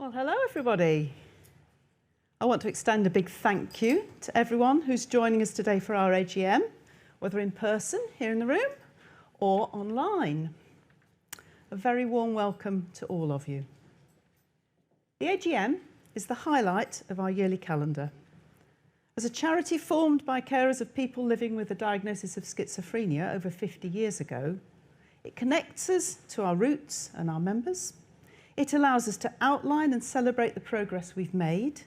Well, hello everybody. I want to extend a big thank you to everyone who's joining us today for our AGM, whether in person here in the room or online. A very warm welcome to all of you. The AGM is the highlight of our yearly calendar. As a charity formed by carers of people living with a diagnosis of schizophrenia over 50 years ago, it connects us to our roots and our members. It allows us to outline and celebrate the progress we've made,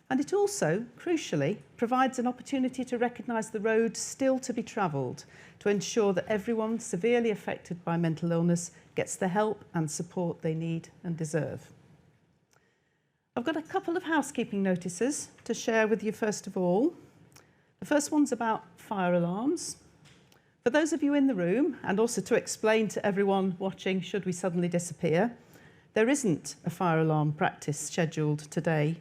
and it also, crucially, provides an opportunity to recognise the road still to be travelled to ensure that everyone severely affected by mental illness gets the help and support they need and deserve. I've got a couple of housekeeping notices to share with you first of all. The first one's about fire alarms. For those of you in the room, and also to explain to everyone watching should we suddenly disappear, there isn't a fire alarm practice scheduled today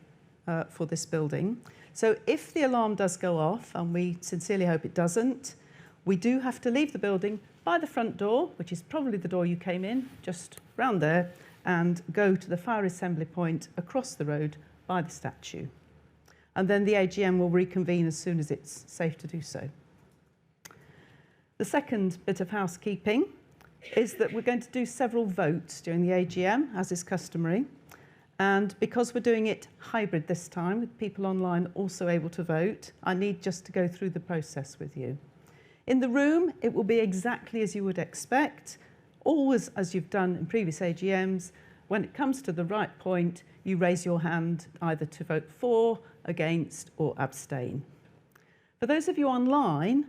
for this building. So if the alarm does go off, and we sincerely hope it doesn't, we do have to leave the building by the front door, which is probably the door you came in, just round there, and go to the fire assembly point across the road by the statue. And then the AGM will reconvene as soon as it's safe to do so. The second bit of housekeeping is that we're going to do several votes during the AGM, as is customary. And because we're doing it hybrid this time, with people online also able to vote, I need just to go through the process with you. In the room, it will be exactly as you would expect, always as you've done in previous AGMs. When it comes to the right point, you raise your hand either to vote for, against, or abstain. For those of you online,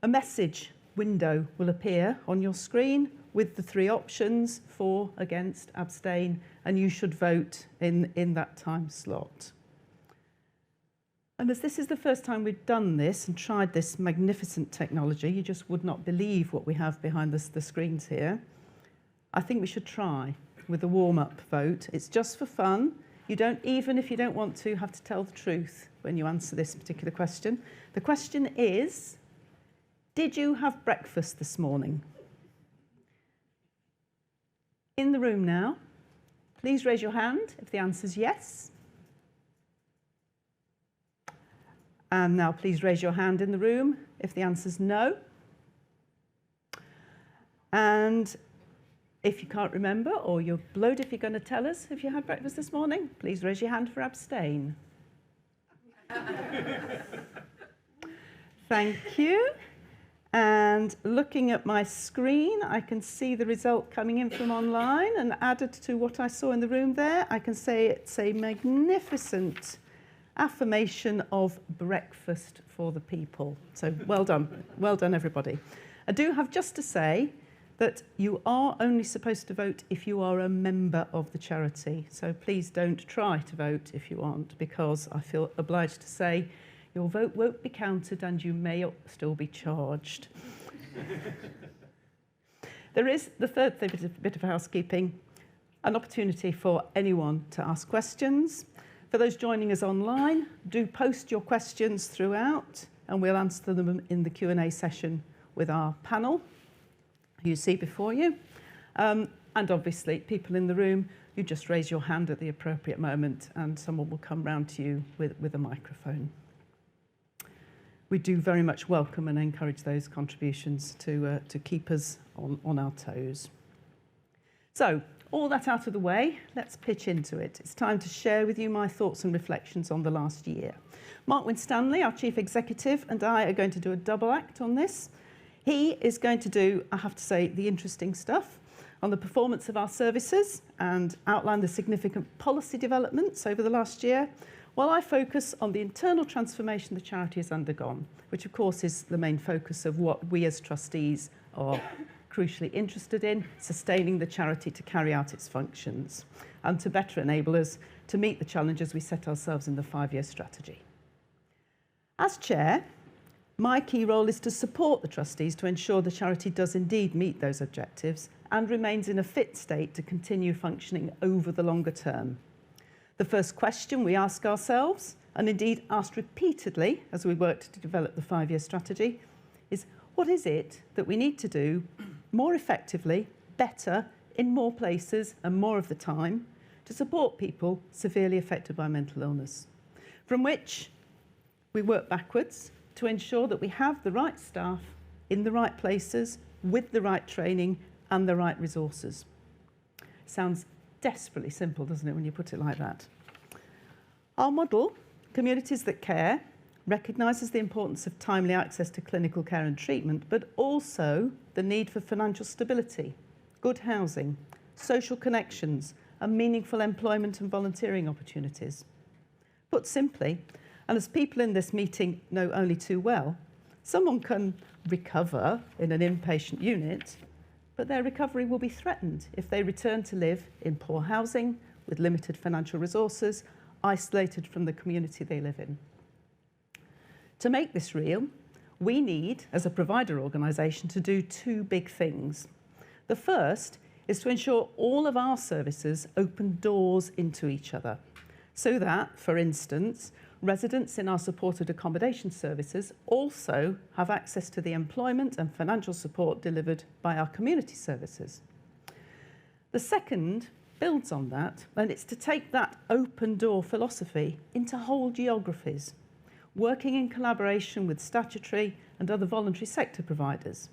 a message window will appear on your screen with the three options: for, against, abstain, and you should vote in that time slot. And as this is the first time we've done this and tried this magnificent technology, you just would not believe what we have behind the screens here. I think we should try with a warm-up vote. It's just for fun. You don't, even if you don't want to, have to tell the truth when you answer this particular question. The question is, did you have breakfast this morning? In the room now, please raise your hand if the answer is yes. And now please raise your hand in the room if the answer is no. And if you can't remember, or you're blowed if you're going to tell us if you had breakfast this morning, please raise your hand for abstain. Thank you. And looking at my screen, I can see the result coming in from online, and added to what I saw in the room there, I can say it's a magnificent affirmation of breakfast for the people. So well done everybody. I do have just to say that you are only supposed to vote if you are a member of the charity. So please don't try to vote if you aren't, because I feel obliged to say your vote won't be counted and you may still be charged. There is the third bit of housekeeping, an opportunity for anyone to ask questions. For those joining us online, do post your questions throughout and we'll answer them in the Q&A session with our panel you see before you. And obviously, people in the room, you just raise your hand at the appropriate moment and someone will come round to you with a microphone. We do very much welcome and encourage those contributions to keep us on our toes. So, all that out of the way, let's pitch into it. It's time to share with you my thoughts and reflections on the last year. Mark Winstanley, our Chief Executive, and I are going to do a double act on this. He is going to do, I have to say, the interesting stuff on the performance of our services and outline the significant policy developments over the last year, while I focus on the internal transformation the charity has undergone, which of course is the main focus of what we as trustees are crucially interested in, sustaining the charity to carry out its functions and to better enable us to meet the challenges we set ourselves in the 5-year strategy. As chair, my key role is to support the trustees to ensure the charity does indeed meet those objectives and remains in a fit state to continue functioning over the longer term. The first question we ask ourselves, and indeed asked repeatedly as we worked to develop the 5-year strategy, is what is it that we need to do more effectively, better, in more places and more of the time to support people severely affected by mental illness, from which we work backwards to ensure that we have the right staff in the right places with the right training and the right resources. Sounds desperately simple, doesn't it, when you put it like that? Our model, Communities That Care, recognises the importance of timely access to clinical care and treatment, but also the need for financial stability, good housing, social connections, and meaningful employment and volunteering opportunities. Put simply, and as people in this meeting know only too well, someone can recover in an inpatient unit, but their recovery will be threatened if they return to live in poor housing, with limited financial resources, isolated from the community they live in. To make this real, we need, as a provider organisation, to do two big things. The first is to ensure all of our services open doors into each other, so that, for instance, residents in our supported accommodation services also have access to the employment and financial support delivered by our community services. The second builds on that, and it's to take that open door philosophy into whole geographies, working in collaboration with statutory and other voluntary sector providers.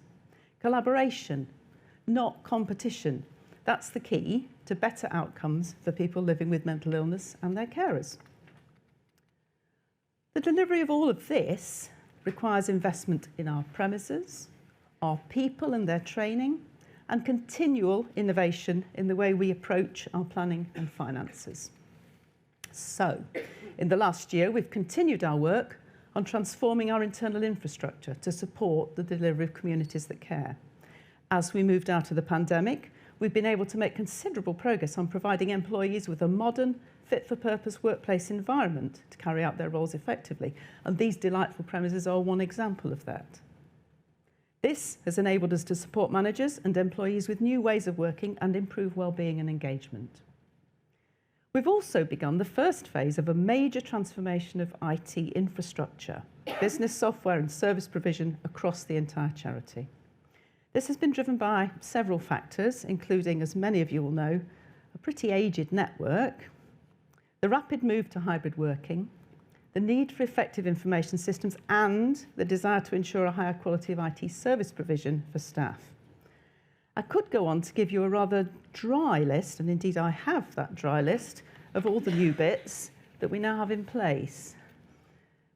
Collaboration, not competition. That's the key to better outcomes for people living with mental illness and their carers. The delivery of all of this requires investment in our premises, our people and their training, and continual innovation in the way we approach our planning and finances. So, in the last year, we've continued our work on transforming our internal infrastructure to support the delivery of Communities That Care. As we moved out of the pandemic, we've been able to make considerable progress on providing employees with a modern, fit-for-purpose workplace environment to carry out their roles effectively. And these delightful premises are one example of that. This has enabled us to support managers and employees with new ways of working and improve well-being and engagement. We've also begun the first phase of a major transformation of IT infrastructure, business software and service provision across the entire charity. This has been driven by several factors, including, as many of you will know, a pretty aged network, the rapid move to hybrid working, the need for effective information systems, and the desire to ensure a higher quality of IT service provision for staff. I could go on to give you a rather dry list, and indeed I have that dry list, of all the new bits that we now have in place.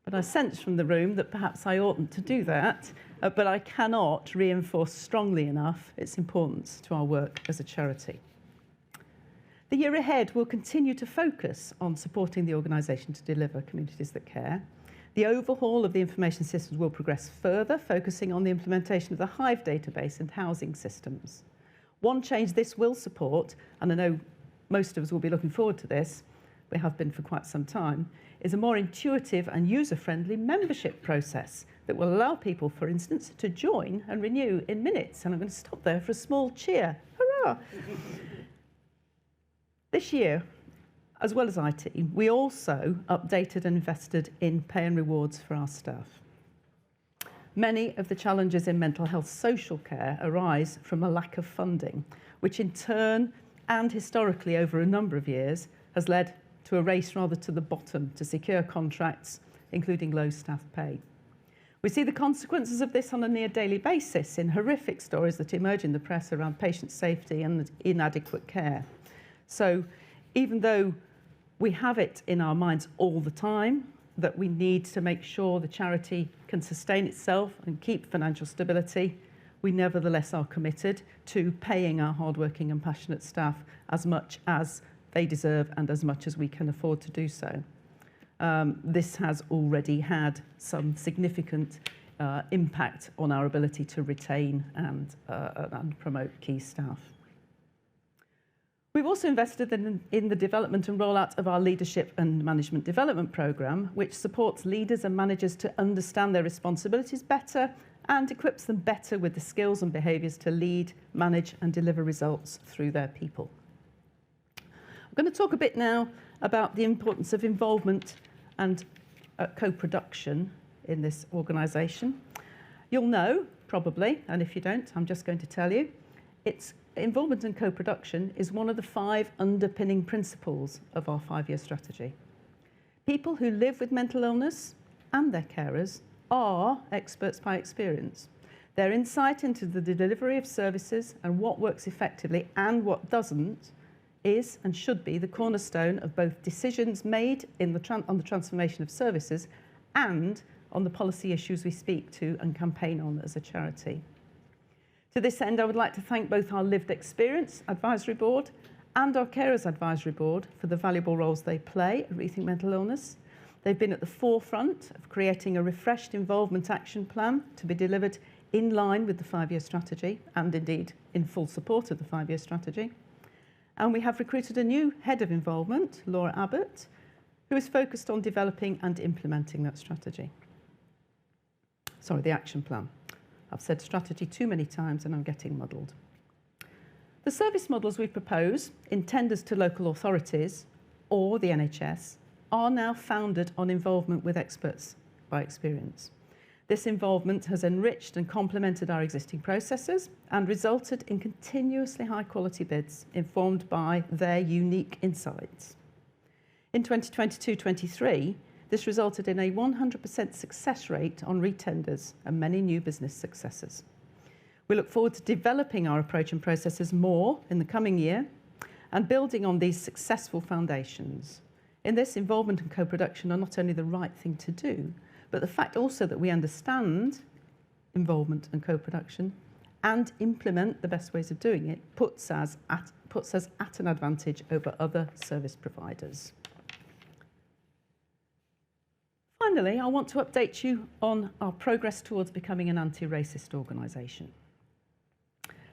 But I sense from the room that perhaps I oughtn't to do that, but I cannot reinforce strongly enough its importance to our work as a charity. The year ahead will continue to focus on supporting the organisation to deliver Communities That Care. The overhaul of the information systems will progress further, focusing on the implementation of the Hive database and housing systems. One change this will support, and I know most of us will be looking forward to this, we have been for quite some time, is a more intuitive and user-friendly membership process that will allow people, for instance, to join and renew in minutes. And I'm going to stop there for a small cheer. Hurrah! This year, as well as IT, we also updated and invested in pay and rewards for our staff. Many of the challenges in mental health social care arise from a lack of funding, which in turn and historically over a number of years has led to a race rather to the bottom to secure contracts, including low staff pay. We see the consequences of this on a near daily basis in horrific stories that emerge in the press around patient safety and inadequate care. So even though we have it in our minds all the time that we need to make sure the charity can sustain itself and keep financial stability, we nevertheless are committed to paying our hardworking and passionate staff as much as they deserve and as much as we can afford to do so. This has already had some significant impact on our ability to retain and promote key staff. We've also invested in the development and rollout of our Leadership and Management Development Programme, which supports leaders and managers to understand their responsibilities better and equips them better with the skills and behaviours to lead, manage and deliver results through their people. I'm going to talk a bit now about the importance of involvement and co-production in this organisation. You'll know, probably, and if you don't, I'm just going to tell you, it's involvement and co-production is one of the 5 underpinning principles of our 5-year strategy. People who live with mental illness and their carers are experts by experience. Their insight into the delivery of services and what works effectively and what doesn't is and should be the cornerstone of both decisions made on the transformation of services and on the policy issues we speak to and campaign on as a charity. To this end, I would like to thank both our Lived Experience Advisory Board and our Carers Advisory Board for the valuable roles they play at Rethink Mental Illness. They've been at the forefront of creating a refreshed involvement action plan to be delivered in line with the 5-year strategy and indeed in full support of the 5-year strategy. And we have recruited a new head of involvement, Laura Abbott, who is focused on developing and implementing that strategy. Sorry, the action plan. I've said strategy too many times and I'm getting muddled. The service models we propose in tenders to local authorities or the NHS are now founded on involvement with experts by experience. This involvement has enriched and complemented our existing processes and resulted in continuously high quality bids informed by their unique insights. In 2022-23, this resulted in a 100% success rate on retenders and many new business successes. We look forward to developing our approach and processes more in the coming year and building on these successful foundations. In this, involvement and co-production are not only the right thing to do, but the fact also that we understand involvement and co-production and implement the best ways of doing it puts us at an advantage over other service providers. Finally, I want to update you on our progress towards becoming an anti-racist organisation.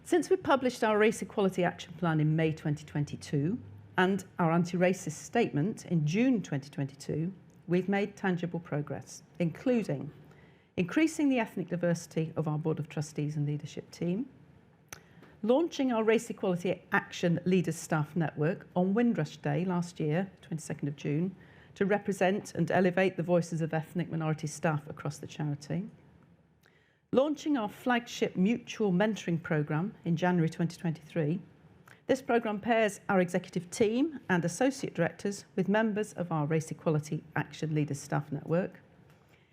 Since we published our Race Equality Action Plan in May 2022 and our anti-racist statement in June 2022, we've made tangible progress, including increasing the ethnic diversity of our Board of Trustees and leadership team, launching our Race Equality Action Leaders Staff Network on Windrush Day last year, 22nd of June, to represent and elevate the voices of ethnic minority staff across the charity, launching our flagship mutual mentoring programme in January 2023. This programme pairs our executive team and associate directors with members of our Race Equality Action Leaders Staff Network.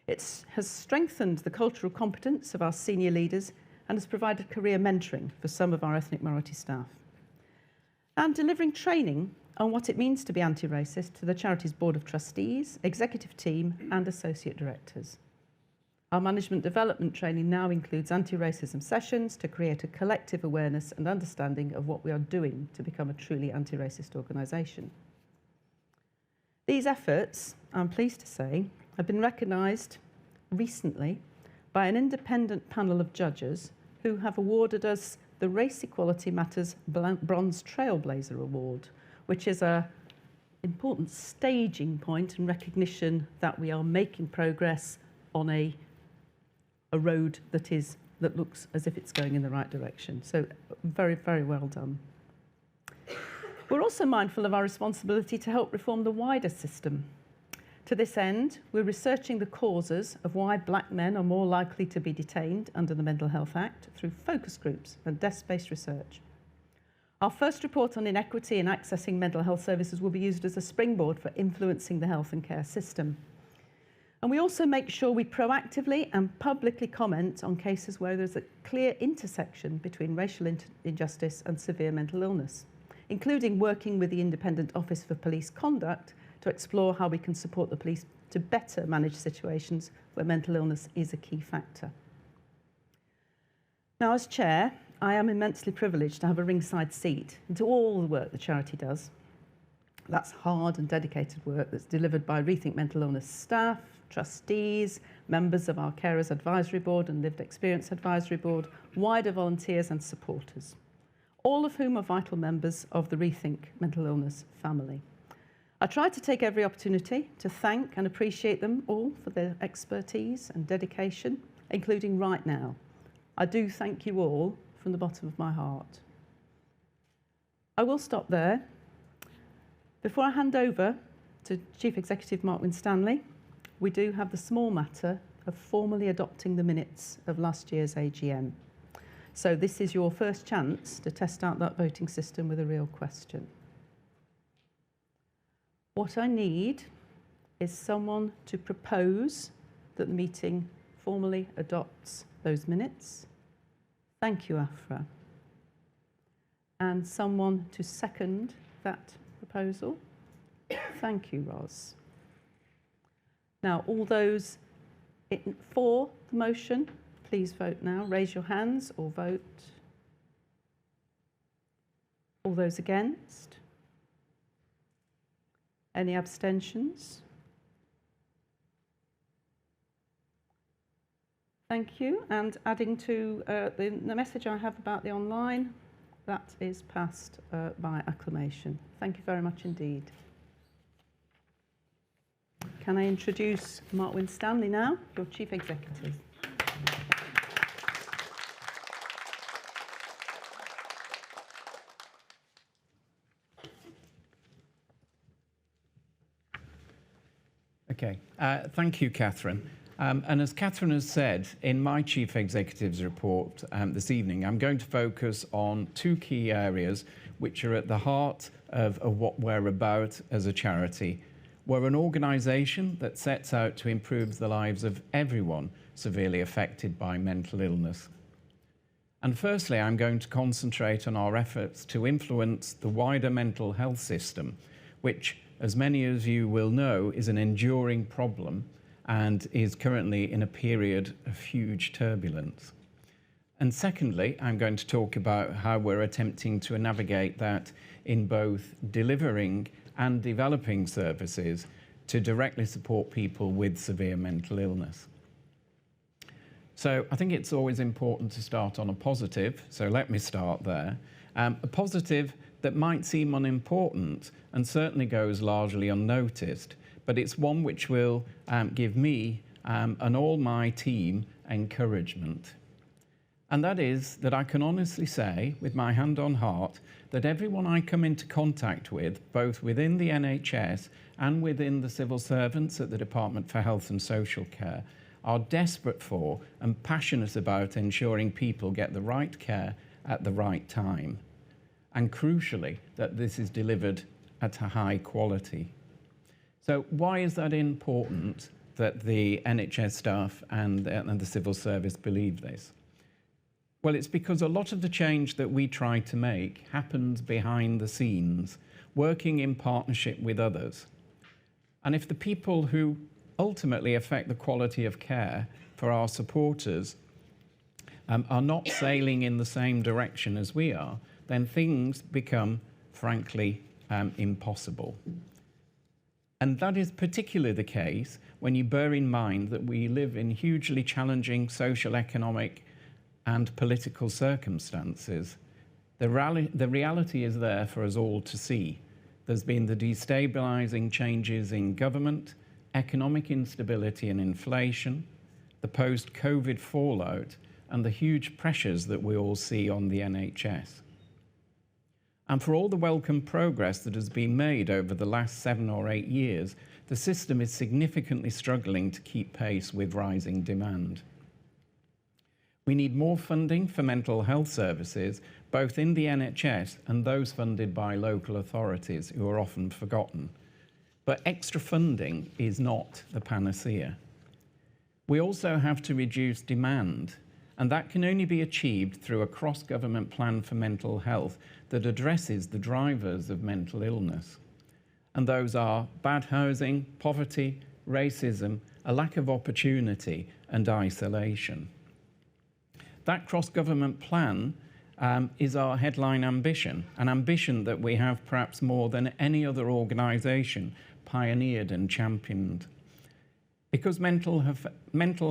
It has strengthened the cultural competence of our senior leaders and has provided career mentoring for some of our ethnic minority staff. And delivering training on what it means to be anti-racist to the charity's Board of Trustees, executive team and associate directors. Our management development training now includes anti-racism sessions to create a collective awareness and understanding of what we are doing to become a truly anti-racist organisation. These efforts, I'm pleased to say, have been recognised recently by an independent panel of judges who have awarded us the Race Equality Matters Bronze Trailblazer Award, which is an important staging point and recognition that we are making progress on a road that looks as if it's going in the right direction. So very, very well done. We're also mindful of our responsibility to help reform the wider system. To this end, we're researching the causes of why black men are more likely to be detained under the Mental Health Act through focus groups and desk-based research. Our first report on inequity in accessing mental health services will be used as a springboard for influencing the health and care system. And we also make sure we proactively and publicly comment on cases where there's a clear intersection between racial injustice and severe mental illness, including working with the Independent Office for Police Conduct to explore how we can support the police to better manage situations where mental illness is a key factor. Now, as chair, I am immensely privileged to have a ringside seat into all the work the charity does. That's hard and dedicated work that's delivered by Rethink Mental Illness staff, trustees, members of our Carers Advisory Board and Lived Experience Advisory Board, wider volunteers and supporters, all of whom are vital members of the Rethink Mental Illness family. I try to take every opportunity to thank and appreciate them all for their expertise and dedication, including right now. I do thank you all from the bottom of my heart. I will stop there. Before I hand over to Chief Executive Mark Winstanley, we do have the small matter of formally adopting the minutes of last year's AGM. So this is your first chance to test out that voting system with a real question. What I need is someone to propose that the meeting formally adopts those minutes. Thank you, Afra. And someone to second that proposal. Thank you, Ros. Now, all those for the motion, please vote now. Raise your hands or vote. All those against? Any abstentions? Thank you. And adding to the message I have about the online, that is passed by acclamation. Thank you very much indeed. Can I introduce Mark Winstanley now, your Chief Executive? Okay, thank you, Catherine. And as Catherine has said, in my Chief Executive's report this evening, I'm going to focus on two key areas which are at the heart of what we're about as a charity. We're an organisation that sets out to improve the lives of everyone severely affected by mental illness. And firstly, I'm going to concentrate on our efforts to influence the wider mental health system, which, as many of you will know, is an enduring problem and is currently in a period of huge turbulence. And secondly, I'm going to talk about how we're attempting to navigate that in both delivering and developing services to directly support people with severe mental illness. So I think it's always important to start on a positive, so let me start there. A positive that might seem unimportant and certainly goes largely unnoticed, but it's one which will give me and all my team encouragement. And that is that I can honestly say, with my hand on heart, that everyone I come into contact with, both within the NHS and within the civil servants at the Department for Health and Social Care, are desperate for and passionate about ensuring people get the right care at the right time. And crucially, that this is delivered at a high quality. So why is that important that the NHS staff and the civil service believe this? Well, it's because a lot of the change that we try to make happens behind the scenes, working in partnership with others. And if the people who ultimately affect the quality of care for our supporters are not sailing in the same direction as we are, then things become, frankly, impossible. And that is particularly the case when you bear in mind that we live in hugely challenging social, economic, and political circumstances. The reality is there for us all to see. There's been the destabilising changes in government, economic instability and inflation, the post-COVID fallout, and the huge pressures that we all see on the NHS. And for all the welcome progress that has been made over the last 7 or 8 years, the system is significantly struggling to keep pace with rising demand. We need more funding for mental health services, both in the NHS and those funded by local authorities, who are often forgotten. But extra funding is not the panacea. We also have to reduce demand, and that can only be achieved through a cross-government plan for mental health that addresses the drivers of mental illness. And those are bad housing, poverty, racism, a lack of opportunity, and isolation. That cross-government plan is our headline ambition, an ambition that we have perhaps more than any other organisation pioneered and championed. Because mental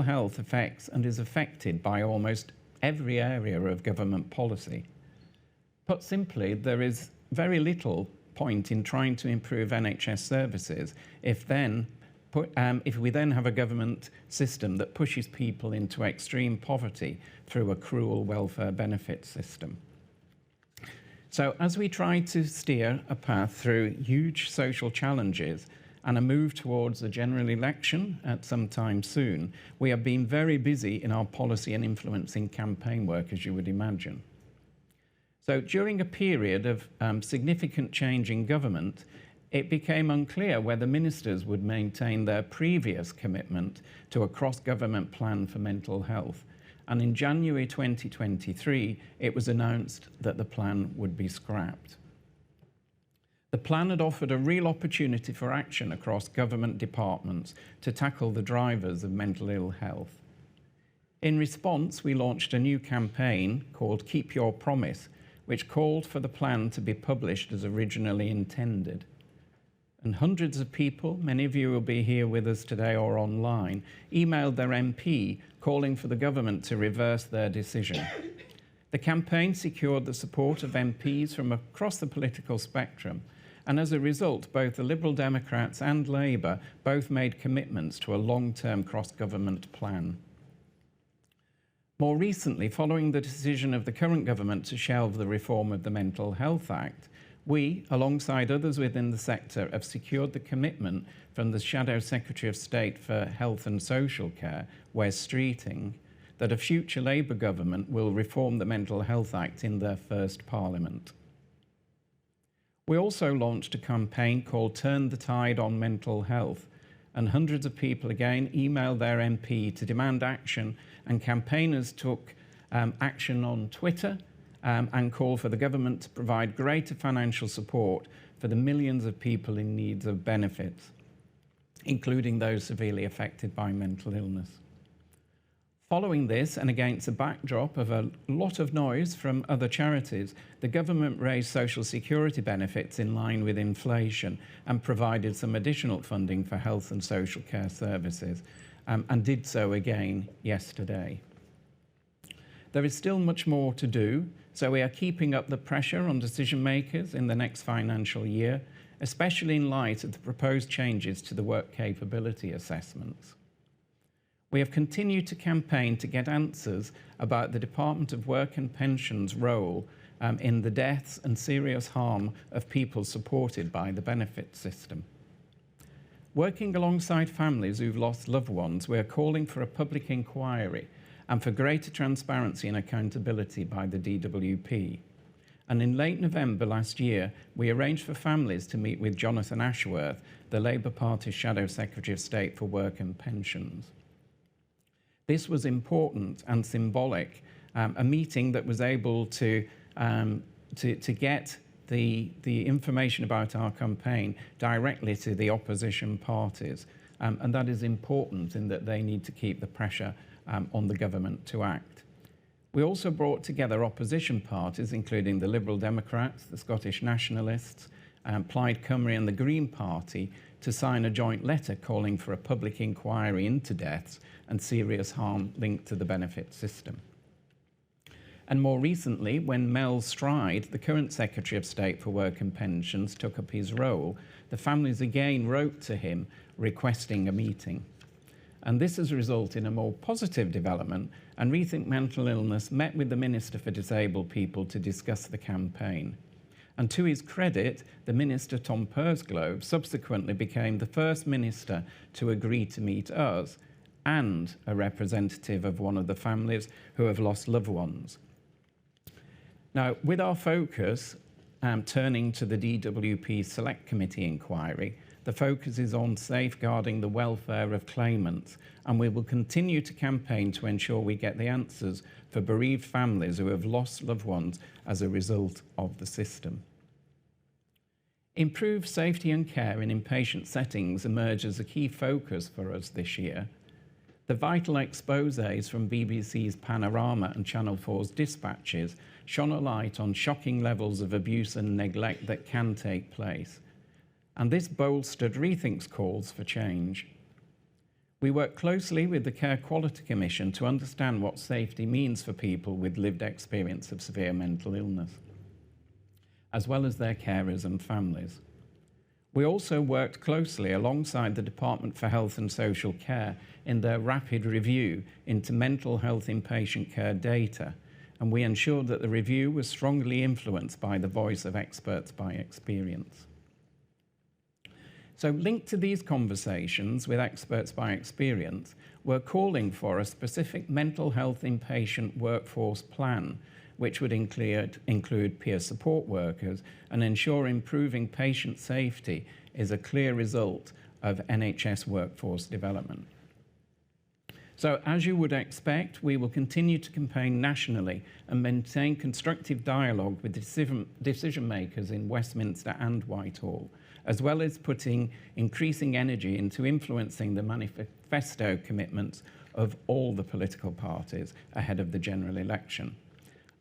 health affects and is affected by almost every area of government policy. Put simply, there is very little point in trying to improve NHS services if we then have a government system that pushes people into extreme poverty through a cruel welfare benefit system. So as we try to steer a path through huge social challenges and a move towards a general election at some time soon, we have been very busy in our policy and influencing campaign work, as you would imagine. So during a period of significant change in government, it became unclear whether ministers would maintain their previous commitment to a cross-government plan for mental health. And in January 2023, it was announced that the plan would be scrapped. The plan had offered a real opportunity for action across government departments to tackle the drivers of mental ill health. In response, we launched a new campaign called Keep Your Promise, which called for the plan to be published as originally intended. And hundreds of people, many of you will be here with us today or online, emailed their MP calling for the government to reverse their decision. The campaign secured the support of MPs from across the political spectrum, and as a result, both the Liberal Democrats and Labour both made commitments to a long-term cross-government plan. More recently, following the decision of the current government to shelve the reform of the Mental Health Act, we, alongside others within the sector, have secured the commitment from the Shadow Secretary of State for Health and Social Care, Wes Streeting, that a future Labour government will reform the Mental Health Act in their first Parliament. We also launched a campaign called Turn the Tide on Mental Health, and hundreds of people again emailed their MP to demand action, and campaigners took action on Twitter and called for the government to provide greater financial support for the millions of people in need of benefits, including those severely affected by mental illness. Following this, and against a backdrop of a lot of noise from other charities, the government raised social security benefits in line with inflation and provided some additional funding for health and social care services, and did so again yesterday. There is still much more to do, so we are keeping up the pressure on decision makers in the next financial year, especially in light of the proposed changes to the work capability assessments. We have continued to campaign to get answers about the Department of Work and Pensions' role in the deaths and serious harm of people supported by the benefit system. Working alongside families who've lost loved ones, we are calling for a public inquiry and for greater transparency and accountability by the DWP. And in late November last year, we arranged for families to meet with Jonathan Ashworth, the Labour Party's Shadow Secretary of State for Work and Pensions. This was important and symbolic, a meeting that was able to get the information about our campaign directly to the opposition parties. And that is important in that they need to keep the pressure on the government to act. We also brought together opposition parties, including the Liberal Democrats, the Scottish Nationalists, Plaid Cymru and the Green Party, to sign a joint letter calling for a public inquiry into deaths and serious harm linked to the benefit system. And more recently, when Mel Stride, the current Secretary of State for Work and Pensions, took up his role, the families again wrote to him requesting a meeting. And this has resulted in a more positive development, and Rethink Mental Illness met with the Minister for Disabled People to discuss the campaign. And to his credit, the Minister, Tom Pursglove, subsequently became the first minister to agree to meet us and a representative of one of the families who have lost loved ones. Now, with our focus turning to the DWP Select Committee inquiry, the focus is on safeguarding the welfare of claimants, and we will continue to campaign to ensure we get the answers for bereaved families who have lost loved ones as a result of the system. Improved safety and care in inpatient settings emerge as a key focus for us this year. The vital exposés from BBC's Panorama and Channel 4's Dispatches shone a light on shocking levels of abuse and neglect that can take place. And this bolstered Rethink's calls for change. We work closely with the Care Quality Commission to understand what safety means for people with lived experience of severe mental illness, as well as their carers and families. We also worked closely alongside the Department for Health and Social Care in their rapid review into mental health inpatient care data, and we ensured that the review was strongly influenced by the voice of experts by experience. So linked to these conversations with experts by experience, we're calling for a specific mental health inpatient workforce plan, which would include peer support workers and ensure improving patient safety is a clear result of NHS workforce development. So as you would expect, we will continue to campaign nationally and maintain constructive dialogue with decision makers in Westminster and Whitehall, as well as putting increasing energy into influencing the manifesto commitments of all the political parties ahead of the general election.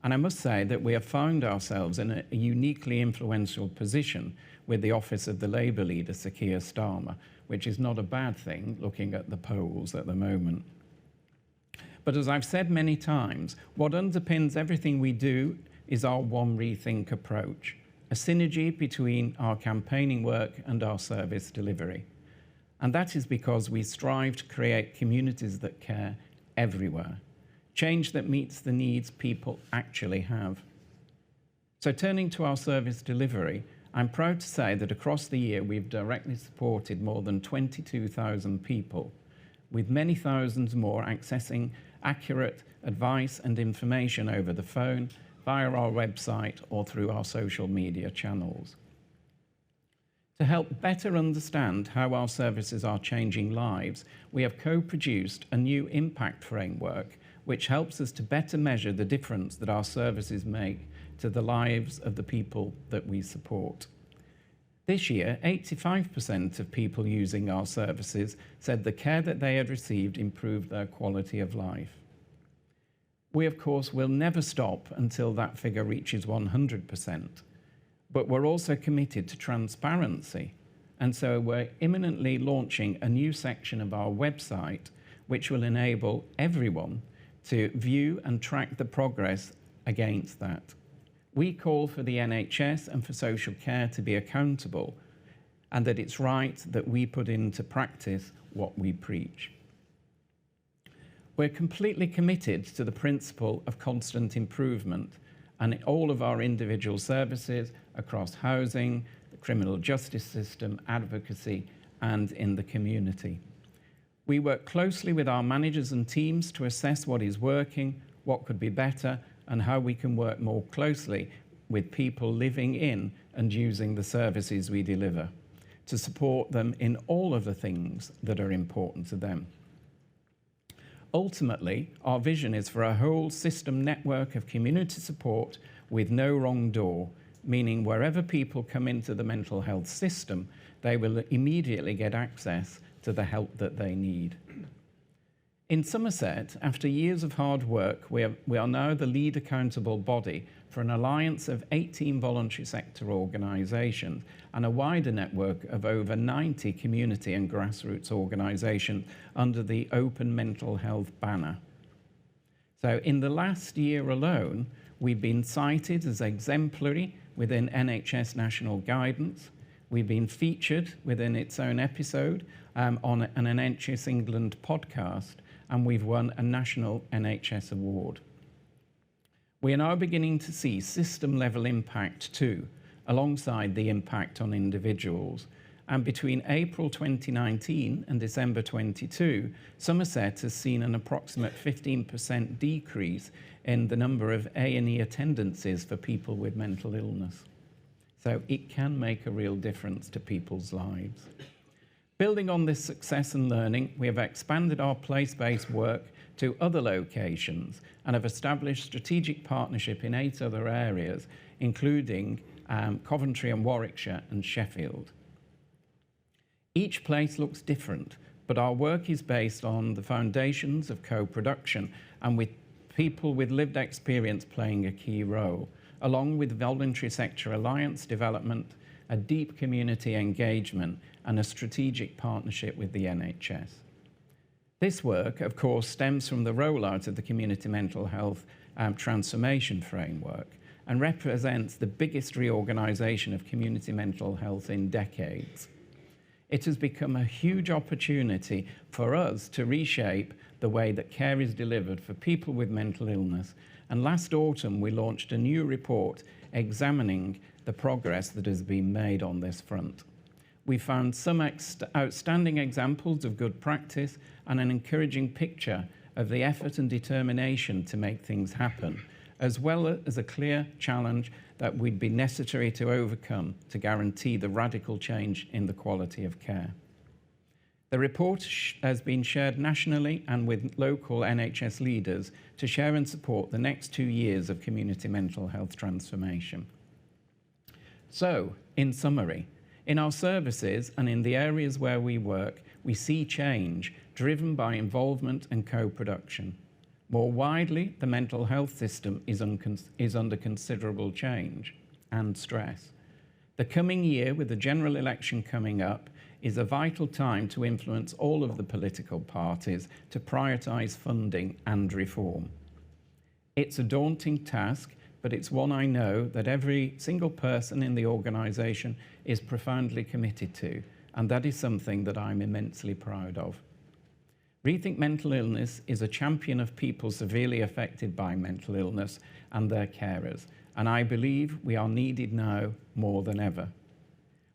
And I must say that we have found ourselves in a uniquely influential position with the office of the Labour leader, Sir Keir Starmer, which is not a bad thing looking at the polls at the moment. But as I've said many times, what underpins everything we do is our one Rethink approach, a synergy between our campaigning work and our service delivery. And that is because we strive to create communities that care everywhere, change that meets the needs people actually have. So turning to our service delivery, I'm proud to say that across the year we've directly supported more than 22,000 people, with many thousands more accessing accurate advice and information over the phone, via our website or through our social media channels. To help better understand how our services are changing lives, we have co-produced a new impact framework which helps us to better measure the difference that our services make to the lives of the people that we support. This year, 85% of people using our services said the care that they had received improved their quality of life. We, of course, will never stop until that figure reaches 100%, but we're also committed to transparency, and so we're imminently launching a new section of our website which will enable everyone to view and track the progress against that. We call for the NHS and for social care to be accountable, and that it's right that we put into practice what we preach. We're completely committed to the principle of constant improvement, and in all of our individual services across housing, the criminal justice system, advocacy, and in the community. We work closely with our managers and teams to assess what is working, what could be better, and how we can work more closely with people living in and using the services we deliver to support them in all of the things that are important to them. Ultimately, our vision is for a whole system network of community support with no wrong door, meaning wherever people come into the mental health system, they will immediately get access to the help that they need. In Somerset, after years of hard work, we are now the lead accountable body for an alliance of 18 voluntary sector organisations and a wider network of over 90 community and grassroots organisations under the Open Mental Health banner. So in the last year alone, we've been cited as exemplary within NHS national guidance. We've been featured within its own episode on an NHS England podcast, and we've won a national NHS award. We are now beginning to see system-level impact too, alongside the impact on individuals. And between April 2019 and December 22, Somerset has seen an approximate 15% decrease in the number of A&E attendances for people with mental illness. So it can make a real difference to people's lives. Building on this success and learning, we have expanded our place-based work to other locations and have established strategic partnership in 8 other areas, including Coventry and Warwickshire and Sheffield. Each place looks different, but our work is based on the foundations of co-production and with people with lived experience playing a key role, along with voluntary sector alliance development, a deep community engagement, and a strategic partnership with the NHS. This work, of course, stems from the rollout of the Community Mental Health Transformation Framework and represents the biggest reorganisation of community mental health in decades. It has become a huge opportunity for us to reshape the way that care is delivered for people with mental illness, and last autumn we launched a new report examining the progress that has been made on this front. We found some outstanding examples of good practice and an encouraging picture of the effort and determination to make things happen, as well as a clear challenge that would be necessary to overcome to guarantee the radical change in the quality of care. The report has been shared nationally and with local NHS leaders to share and support the next 2 years of community mental health transformation. So, in summary, in our services and in the areas where we work, we see change driven by involvement and co-production. More widely, the mental health system is under considerable change and stress. The coming year, with the general election coming up, is a vital time to influence all of the political parties to prioritise funding and reform. It's a daunting task, but it's one I know that every single person in the organisation is profoundly committed to, and that is something that I'm immensely proud of. Rethink Mental Illness is a champion of people severely affected by mental illness and their carers, and I believe we are needed now more than ever.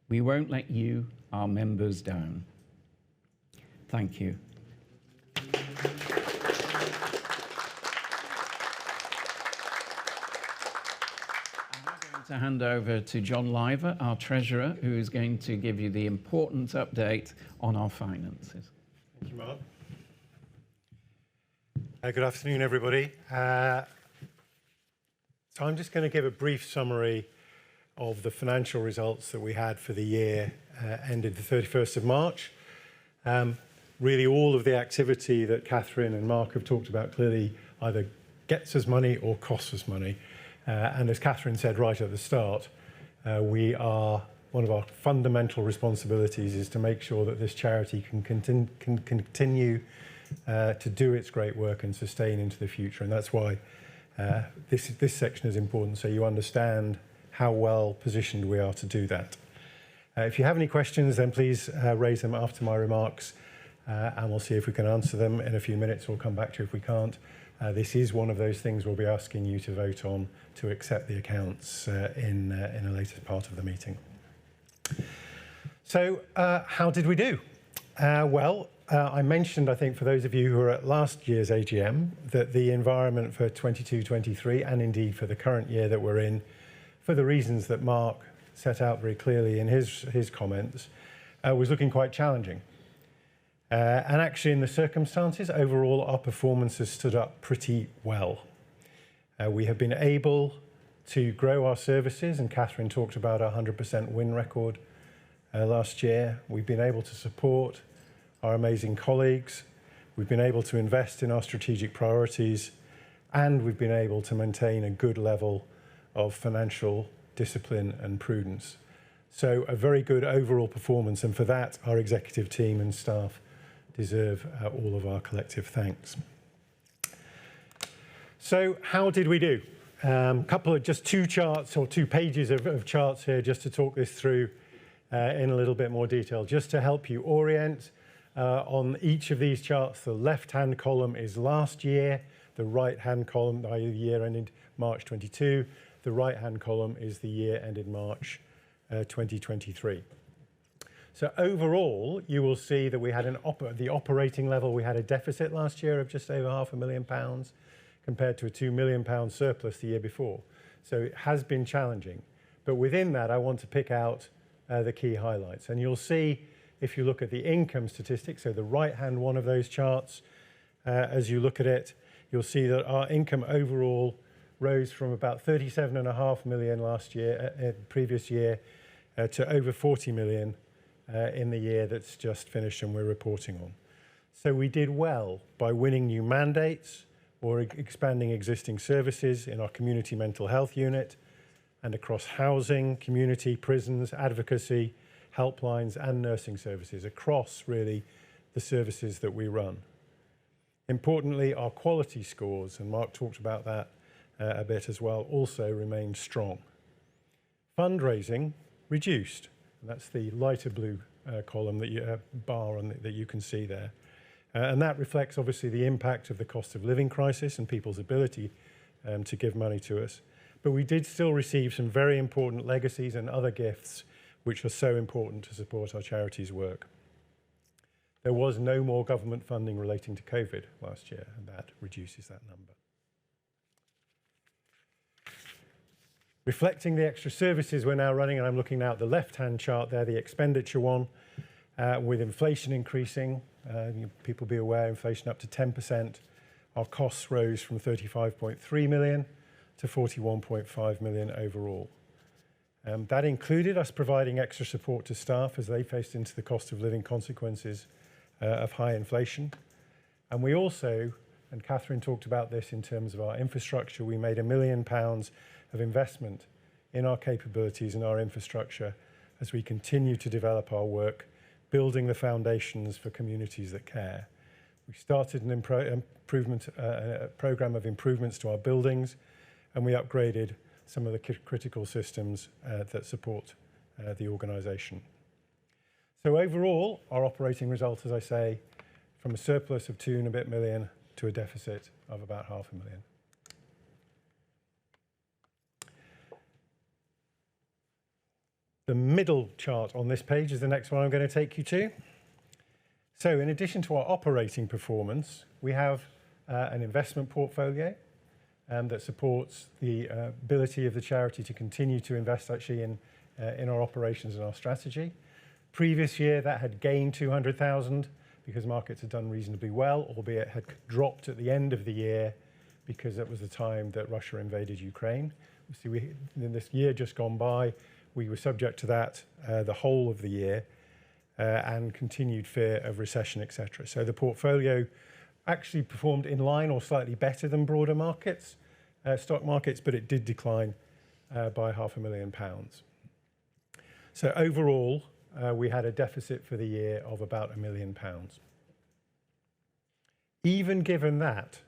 We won't let you, our members, down. Thank you. To hand over to John Liver, our Treasurer, who is going to give you the important update on our finances. Thank you, Mark. Good afternoon, everybody. So I'm just going to give a brief summary of the financial results that we had for the year ended the 31st of March. Really all of the activity that Catherine and Mark have talked about clearly either gets us money or costs us money. And as Catherine said right at the start, one of our fundamental responsibilities is to make sure that this charity can continue to do its great work and sustain into the future. And that's why this section is important, so you understand how well positioned we are to do that. If you have any questions, then please raise them after my remarks, and we'll see if we can answer them in a few minutes. We'll come back to you if we can't. This is one of those things we'll be asking you to vote on to accept the accounts in a later part of the meeting. So how did we do? I mentioned, I think, for those of you who were at last year's AGM, that the environment for 22-23, and indeed for the current year that we're in, for the reasons that Mark set out very clearly in his comments, was looking quite challenging. And actually, in the circumstances, overall, our performance has stood up pretty well. We have been able to grow our services, and Catherine talked about our 100% win record last year. We've been able to support our amazing colleagues. We've been able to invest in our strategic priorities, and we've been able to maintain a good level of financial discipline and prudence. So a very good overall performance, and for that, our executive team and staff deserve all of our collective thanks. So how did we do? Couple of just two charts or 2 pages of charts here just to talk this through in a little bit more detail, just to help you orient. On each of these charts, the left-hand column is last year, the right-hand column, i.e. the year ended March 22, the right-hand column is the year ended March 2023. So overall, you will see that we had the operating level, we had a deficit last year of just over £500,000 compared to a £2 million surplus the year before. So it has been challenging. But within that, I want to pick out the key highlights. And you'll see, if you look at the income statistics, so the right-hand one of those charts, as you look at it, you'll see that our income overall rose from about 37.5 million last year, previous year, to over 40 million in the year that's just finished and we're reporting on. So we did well by winning new mandates or expanding existing services in our community mental health unit and across housing, community, prisons, advocacy, helplines and nursing services across really the services that we run. Importantly, our quality scores, and Mark talked about that a bit as well, also remained strong. Fundraising reduced, and that's the lighter blue column that bar on that you can see there. And that reflects obviously the impact of the cost of living crisis and people's ability to give money to us. But we did still receive some very important legacies and other gifts which are so important to support our charities' work. There was no more government funding relating to COVID last year, and that reduces that number. Reflecting the extra services we're now running, and I'm looking now at the left-hand chart there, the expenditure one, with inflation increasing, people be aware, inflation up to 10%, our costs rose from 35.3 million to 41.5 million overall. That included us providing extra support to staff as they faced into the cost of living consequences of high inflation. And we also, and Catherine talked about this in terms of our infrastructure, we made £1 million of investment in our capabilities and our infrastructure as we continue to develop our work, building the foundations for communities that care. We started an program of improvements to our buildings, and we upgraded some of the critical systems that support the organisation. So overall, our operating result, as I say, from a surplus of 2 and a bit million to a deficit of about £500,000. The middle chart on this page is the next one I'm going to take you to. So in addition to our operating performance, we have an investment portfolio that supports the ability of the charity to continue to invest actually in our operations and our strategy. Previous year, that had gained 200,000 because markets had done reasonably well, albeit had dropped at the end of the year because that was the time that Russia invaded Ukraine. See, in this year just gone by, we were subject to that the whole of the year and continued fear of recession, etc. So the portfolio actually performed in line or slightly better than broader markets, stock markets, but it did decline by £500,000. So overall, we had a deficit for the year of about £1 million. Even given that,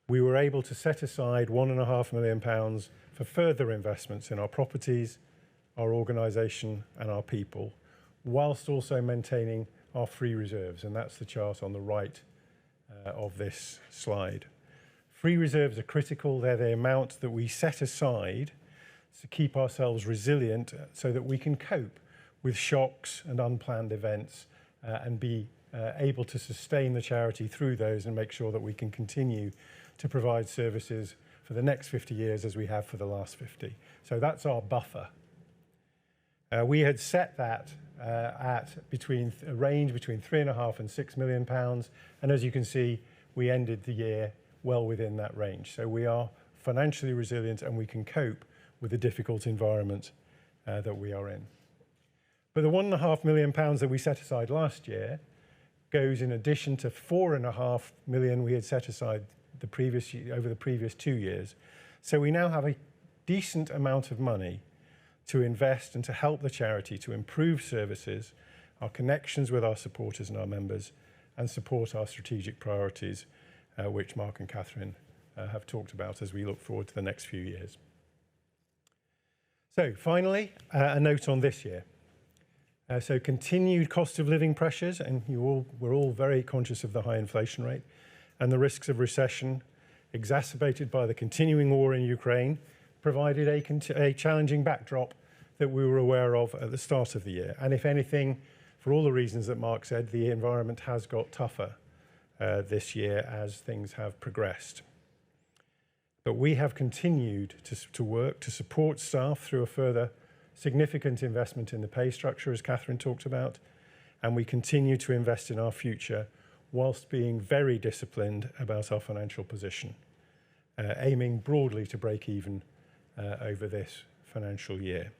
we were able to set aside £1.5 million for further investments in our properties, our organisation and our people, whilst also maintaining our free reserves. And that's the chart on the right of this slide. Free reserves are critical. They're the amount that we set aside to keep ourselves resilient so that we can cope with shocks and unplanned events and be able to sustain the charity through those and make sure that we can continue to provide services for the next 50 years as we have for the last 50. So that's our buffer. We had set that at a range between £3.5 and £6 million. And as you can see, we ended the year well within that range. So we are financially resilient and we can cope with the difficult environment that we are in. But the £1.5 million that we set aside last year goes in addition to £4.5 million we had set aside over the previous 2 years. So we now have a decent amount of money to invest and to help the charity to improve services, our connections with our supporters and our members, and support our strategic priorities, which Mark and Catherine have talked about as we look forward to the next few years. So finally, a note on this year. So continued cost of living pressures, and we're all very conscious of the high inflation rate and the risks of recession, exacerbated by the continuing war in Ukraine, provided a challenging backdrop that we were aware of at the start of the year. And if anything, for all the reasons that Mark said, the environment has got tougher this year as things have progressed. But we have continued to work to support staff through a further significant investment in the pay structure, as Catherine talked about, and we continue to invest in our future whilst being very disciplined about our financial position, aiming broadly to break even over this financial year.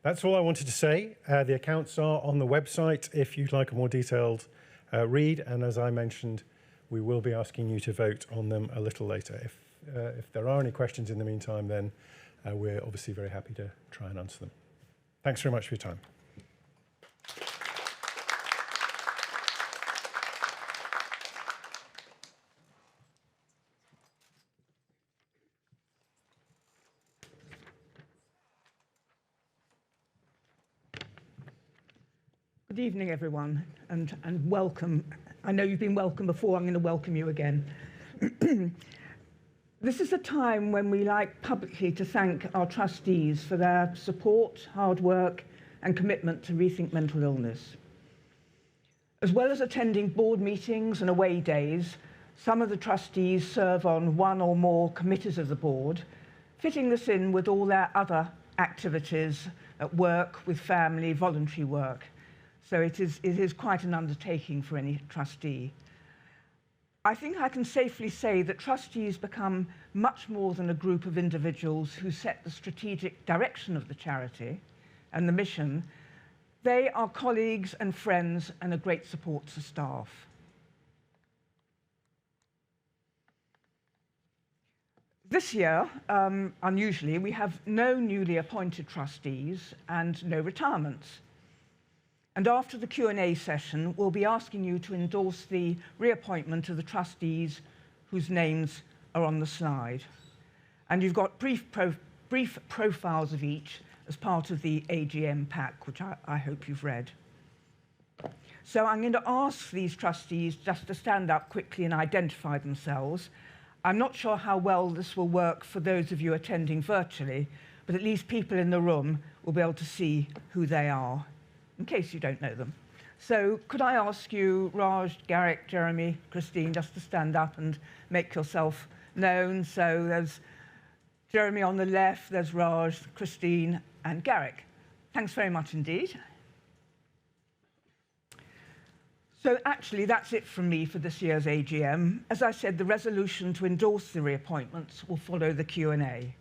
That's all I wanted to say. The accounts are on the website if you'd like a more detailed read, and as I mentioned, we will be asking you to vote on them a little later. If there are any questions in the meantime, then we're obviously very happy to try and answer them. Thanks very much for your time. Good evening, everyone, and welcome. I know you've been welcome before. I'm going to welcome you again. This is a time when we like publicly to thank our trustees for their support, hard work, and commitment to Rethink Mental Illness. As well as attending board meetings and away days, some of the trustees serve on one or more committees of the board, fitting this in with all their other activities at work, with family, voluntary work. So it is quite an undertaking for any trustee. I think I can safely say that trustees become much more than a group of individuals who set the strategic direction of the charity and the mission. They are colleagues and friends and a great support to staff. This year, unusually, we have no newly appointed trustees and no retirements. And after the Q&A session, we'll be asking you to endorse the reappointment of the trustees whose names are on the slide. And you've got brief profiles of each as part of the AGM pack, which I hope you've read. So I'm going to ask these trustees just to stand up quickly and identify themselves. I'm not sure how well this will work for those of you attending virtually, but at least people in the room will be able to see who they are, in case you don't know them. So could I ask you, Raj, Garrick, Jeremy, Christine, just to stand up and make yourself known. So there's Jeremy on the left, there's Raj, Christine, and Garrick. Thanks very much indeed. So actually, that's it from me for this year's AGM. As I said, the resolution to endorse the reappointments will follow the Q&A.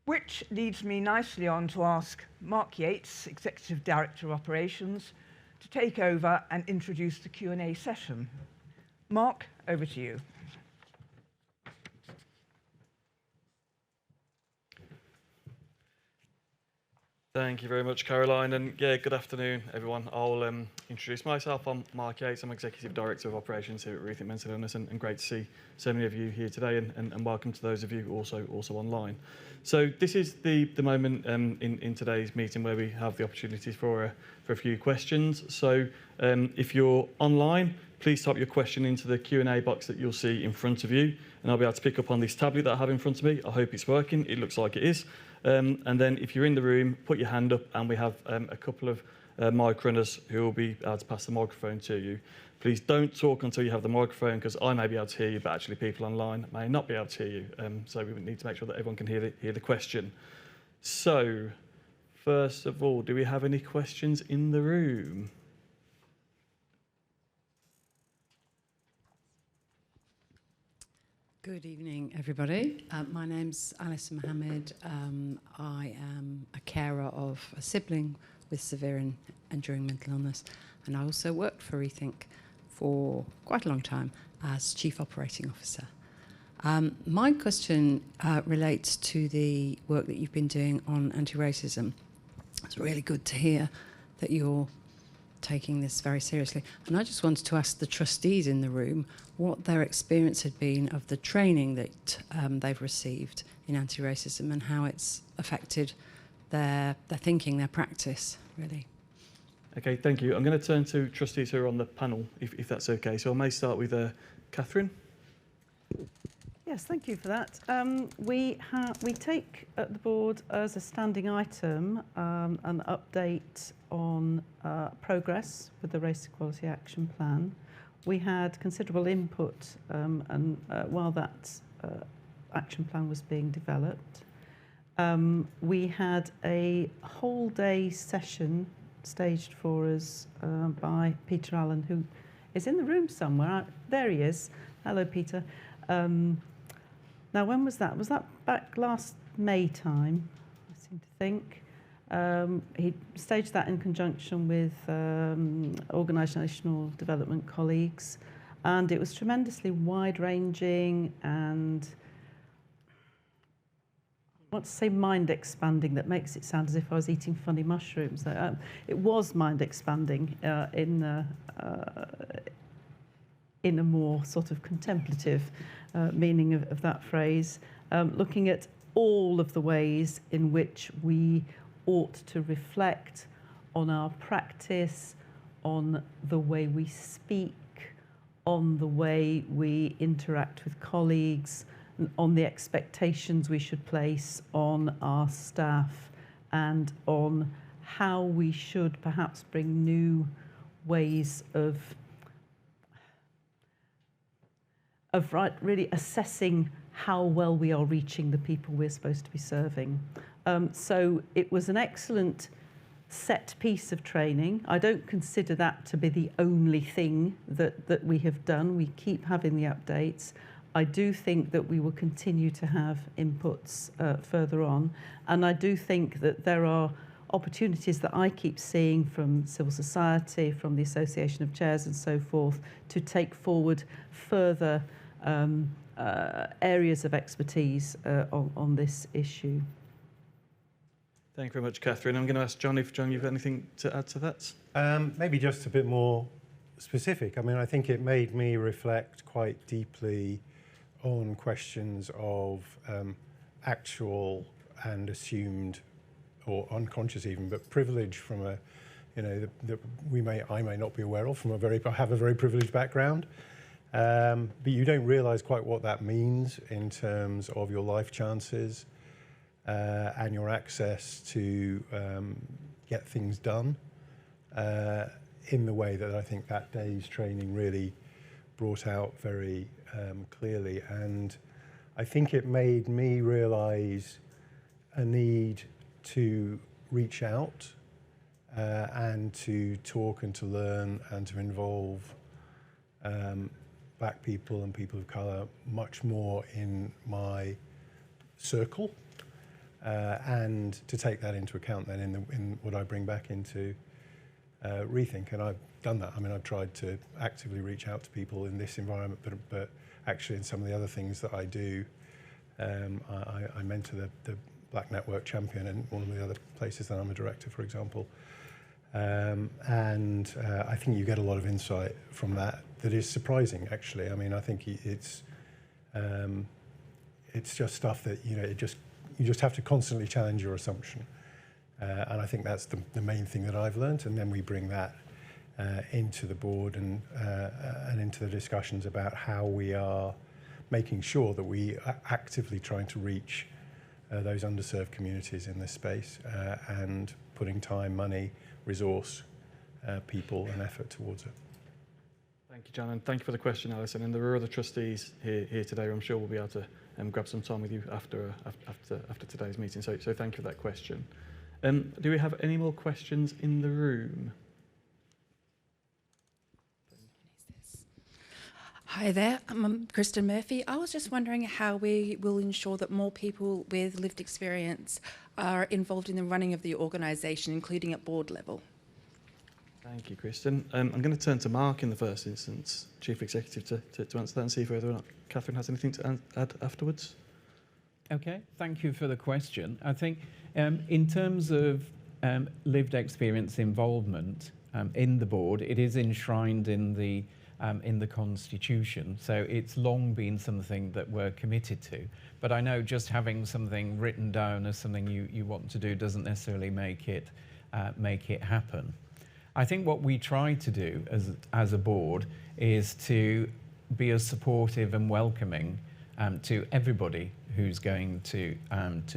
Which leads me nicely on to ask Mark Yates, Executive Director of Operations, to take over and introduce the Q&A session. Mark, over to you. Thank you very much, Caroline, and yeah, good afternoon, everyone. I'll introduce myself. I'm Mark Yates. I'm Executive Director of Operations here at Rethink Mental Illness, and great to see so many of you here today, and welcome to those of you also online. So this is the moment in today's meeting where we have the opportunities for a few questions. So if you're online, please type your question into the Q&A box that you'll see in front of you, and I'll be able to pick up on this tablet that I have in front of me. I hope it's working. It looks like it is. And then if you're in the room, put your hand up, and we have a couple of mic runners who will be able to pass the microphone to you. Please don't talk until you have the microphone, because I may be able to hear you, but actually people online may not be able to hear you. So we need to make sure that everyone can hear the question. So, first of all, do we have any questions in the room? Good evening, everybody. My name's Alison Mohammed. I am a carer of a sibling with severe and enduring mental illness, and I also worked for Rethink for quite a long time as Chief Operating Officer. My question relates to the work that you've been doing on anti-racism. It's really good to hear that you're taking this very seriously. And I just wanted to ask the trustees in the room what their experience had been of the training that they've received in anti-racism and how it's affected their thinking, their practice, really. Okay, thank you. I'm going to turn to trustees who are on the panel, if that's okay. So I may start with Catherine. Yes, thank you for that. We take at the board as a standing item an update on progress with the Race Equality Action Plan. We had considerable input while that action plan was being developed. We had a whole day session staged for us by Peter Allen, who is in the room somewhere. There he is. Hello, Peter. Now, when was that? Was that back last May time, I seem to think? He staged that in conjunction with organisational development colleagues, and it was tremendously wide-ranging and, I want to say mind-expanding. That makes it sound as if I was eating funny mushrooms. It was mind-expanding in a more sort of contemplative meaning of that phrase, looking at all of the ways in which we ought to reflect on our practice, on the way we speak, on the way we interact with colleagues, on the expectations we should place on our staff and on how we should perhaps bring new ways of really assessing how well we are reaching the people we're supposed to be serving. So it was an excellent set piece of training. I don't consider that to be the only thing that we have done. We keep having the updates. I do think that we will continue to have inputs further on. And I do think that there are opportunities that I keep seeing from civil society, from the Association of Chairs and so forth, to take forward further areas of expertise on this issue. Thank you very much, Catherine. I'm going to ask John if, John, you've got anything to add to that? Maybe just a bit more specific. I mean, I think it made me reflect quite deeply on questions of actual and assumed, or unconscious even, but privilege from a, you know, that I may not be aware of from I have a very privileged background. But you don't realise quite what that means in terms of your life chances and your access to get things done in the way that I think that day's training really brought out very clearly. And I think it made me realise a need to reach out and to talk and to learn and to involve Black people and people of colour much more in my circle, and to take that into account then in what I bring back into Rethink. And I've done that. I mean, I've tried to actively reach out to people in this environment, but actually in some of the other things that I do, I mentor the Black Network Champion in one of the other places that I'm a director, for example. And I think you get a lot of insight from that is surprising, actually. I mean, I think it's just stuff that, you know, you just have to constantly challenge your assumption. And I think that's the main thing that I've learned. And then we bring that into the board and into the discussions about how we are making sure that we are actively trying to reach those underserved communities in this space and putting time, money, resource, people and effort towards it. Thank you, John, and thank you for the question, Alison. And there are other trustees here today who I'm sure we'll be able to grab some time with you after today's meeting. So thank you for that question. Do we have any more questions in the room? Hi there, I'm Kristen Murphy. I was just wondering how we will ensure that more people with lived experience are involved in the running of the organisation, including at board level. Thank you, Kristen. I'm going to turn to Mark in the first instance, Chief Executive, to answer that and see whether or not Catherine has anything to add afterwards. Okay, thank you for the question. I think in terms of lived experience involvement in the board, it is enshrined in the Constitution, so it's long been something that we're committed to. But I know just having something written down as something you want to do doesn't necessarily make it happen. I think what we try to do as a board is to be as supportive and welcoming to everybody who's going to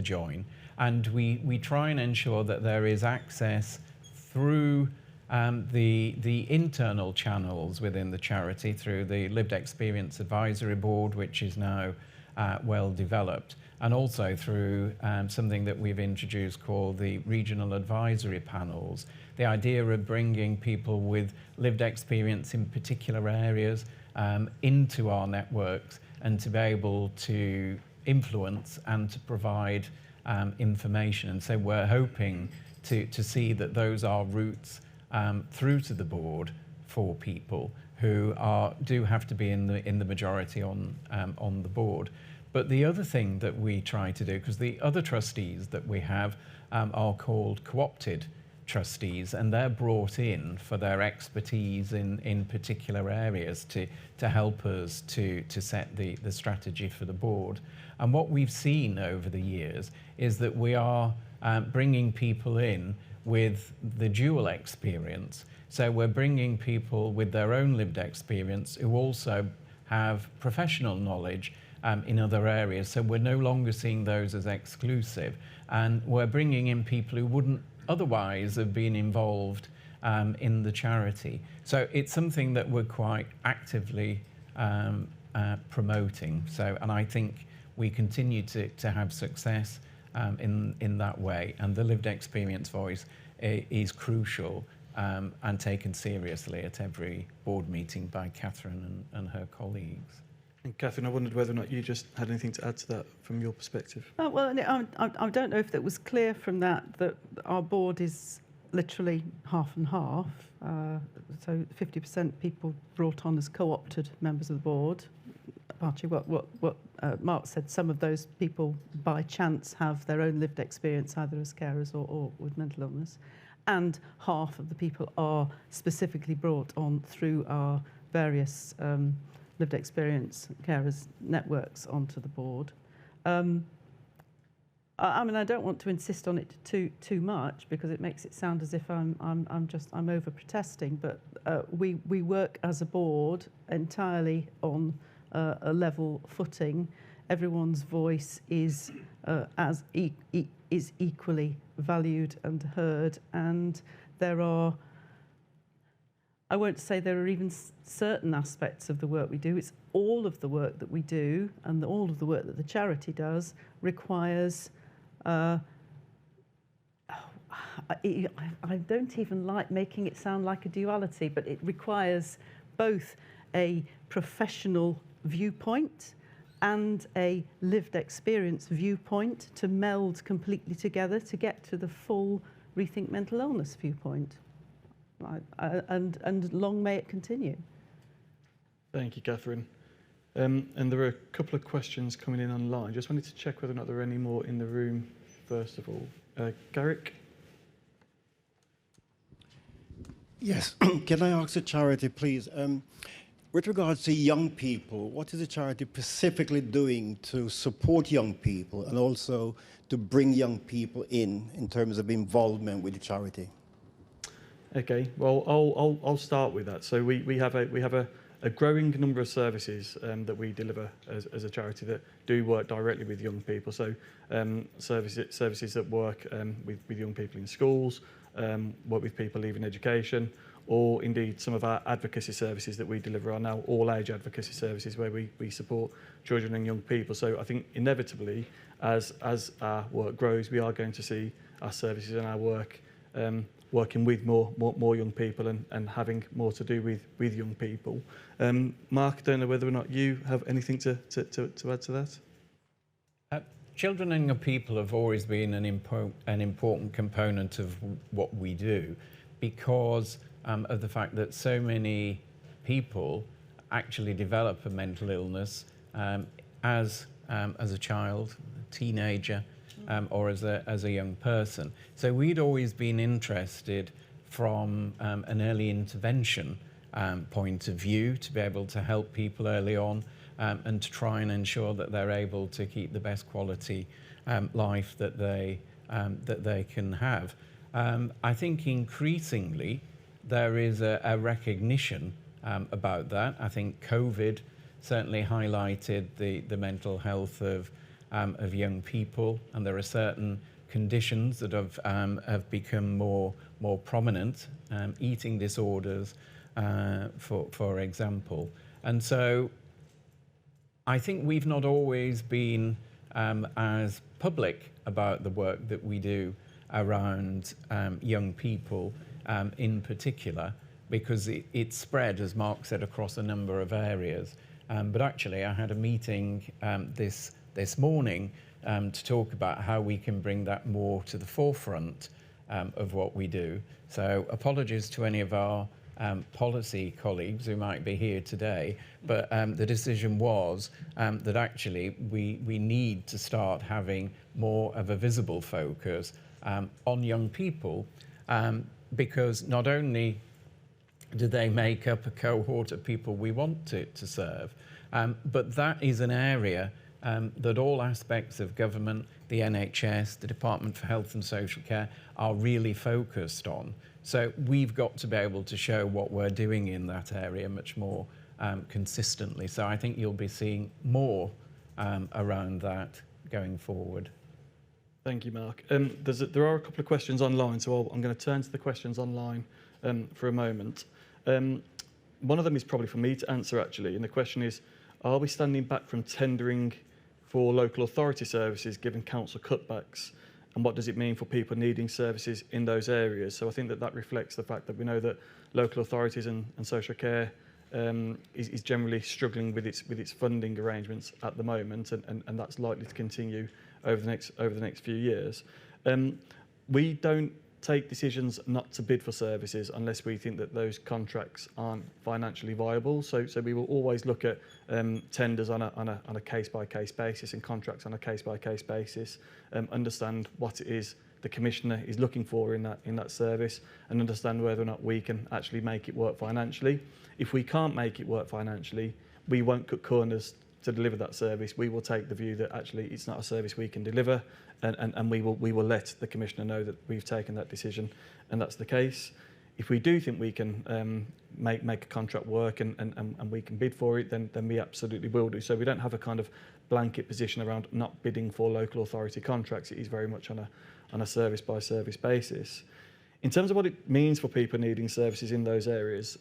join, and we try and ensure that there is access through the internal channels within the charity, through the Lived Experience Advisory Board, which is now well developed, and also through something that we've introduced called the Regional Advisory Panels. The idea of bringing people with lived experience in particular areas into our networks and to be able to influence and to provide information. And so we're hoping to see that those are routes through to the board for people who do have to be in the majority on the board. But the other thing that we try to do, because the other trustees that we have are called co-opted trustees, and they're brought in for their expertise in particular areas to help us to set the strategy for the board. And what we've seen over the years is that we are bringing people in with the dual experience. So we're bringing people with their own lived experience who also have professional knowledge in other areas. So we're no longer seeing those as exclusive, and we're bringing in people who wouldn't otherwise have been involved in the charity. So it's something that we're quite actively promoting. So, and I think we continue to have success in that way, and the lived experience voice is crucial and taken seriously at every board meeting by Catherine and her colleagues. And Catherine, I wondered whether or not you just had anything to add to that from your perspective. Well, I don't know if that was clear from that our board is literally half and half. So 50% people brought on as co-opted members of the board. Actually, what Mark said, some of those people by chance have their own lived experience, either as carers or with mental illness. And half of the people are specifically brought on through our various lived experience carers networks onto the board. I mean, I don't want to insist on it too much because it makes it sound as if I'm over protesting. But we work as a board entirely on a level footing. Everyone's voice is is equally valued and heard, and there are, I won't say there are even certain aspects of the work we do, it's all of the work that we do, and all of the work that the charity does requires, I don't even like making it sound like a duality, but it requires both a professional viewpoint and a lived experience viewpoint to meld completely together to get to the full Rethink Mental Illness viewpoint. And long may it continue. Thank you, Catherine. And there are a couple of questions coming in online. Just wanted to check whether or not there are any more in the room, first of all. Garrick? Yes. Can I ask the charity, please? With regards to young people, what is the charity specifically doing to support young people and also to bring young people in terms of involvement with the charity? Okay, well, I'll start with that. So we have a growing number of services that we deliver as a charity that do work directly with young people. So services that work with young people in schools, work with people leaving education, or indeed some of our advocacy services that we deliver are now all-age advocacy services where we support children and young people. So I think inevitably, as our work grows, we are going to see our services and our work working with more young people and having more to do with young people. Mark, I don't know whether or not you have anything to add to that? Children and young people have always been an important component of what we do because of the fact that so many people actually develop a mental illness as a child, a teenager, or as a young person. So we'd always been interested from an early intervention point of view to be able to help people early on and to try and ensure that they're able to keep the best quality life that they can have. I think increasingly there is a recognition about that. I think COVID certainly highlighted the mental health of young people, and there are certain conditions that have become more prominent, eating disorders, for example. And so I think we've not always been as public about the work that we do around young people in particular, because it's spread, as Mark said, across a number of areas. But actually, I had a meeting this morning to talk about how we can bring that more to the forefront of what we do. So apologies to any of our policy colleagues who might be here today, but the decision was that actually we need to start having more of a visible focus on young people, because not only do they make up a cohort of people we want to serve, but that is an area that all aspects of government, the NHS, the Department for Health and Social Care are really focused on. So we've got to be able to show what we're doing in that area much more consistently. So I think you'll be seeing more around that going forward. Thank you, Mark. There are a couple of questions online, so I'm going to turn to the questions online for a moment. One of them is probably for me to answer, actually, and the question is, are we standing back from tendering for local authority services given council cutbacks? And what does it mean for people needing services in those areas? So I think that reflects the fact that we know that local authorities and social care is generally struggling with its funding arrangements at the moment, and that's likely to continue over the next few years. We don't take decisions not to bid for services unless we think that those contracts aren't financially viable. So we will always look at tenders on a case-by-case basis and contracts on a case-by-case basis, understand what it is the commissioner is looking for in that service, and understand whether or not we can actually make it work financially. If we can't make it work financially, we won't cut corners to deliver that service. We will take the view that actually it's not a service we can deliver, and we will let the commissioner know that we've taken that decision, and that's the case. If we do think we can make a contract work and we can bid for it, then we absolutely will do. So we don't have a kind of blanket position around not bidding for local authority contracts. It is very much on a service by service basis. In terms of what it means for people needing services in those areas,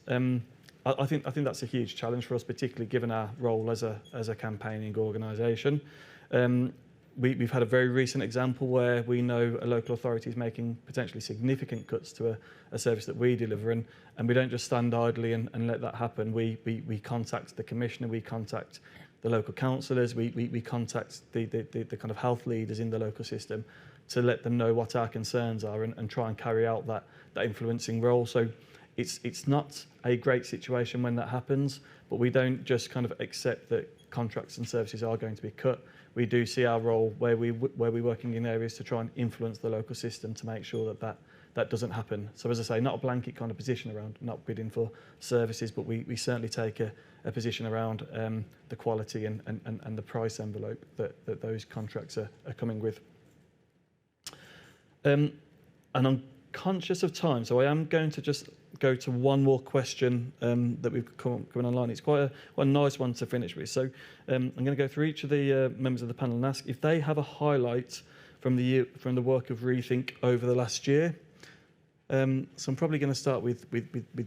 I think that's a huge challenge for us, particularly given our role as a campaigning organisation. We've had a very recent example where we know a local authority is making potentially significant cuts to a service that we deliver, and we don't just stand idly and let that happen. We contact the commissioner, we contact the local councillors, we contact the kind of health leaders in the local system to let them know what our concerns are and try and carry out that influencing role. So it's not a great situation when that happens, but we don't just kind of accept that contracts and services are going to be cut. We do see our role where we're working in areas to try and influence the local system to make sure that doesn't happen. So as I say, not a blanket kind of position around not bidding for services, but we certainly take a position around the quality and the price envelope that those contracts are coming with. And I'm conscious of time, so I am going to just go to one more question that we've come online. It's quite a nice one to finish with. So I'm going to go through each of the members of the panel and ask if they have a highlight from the work of Rethink over the last year. So I'm probably going to start with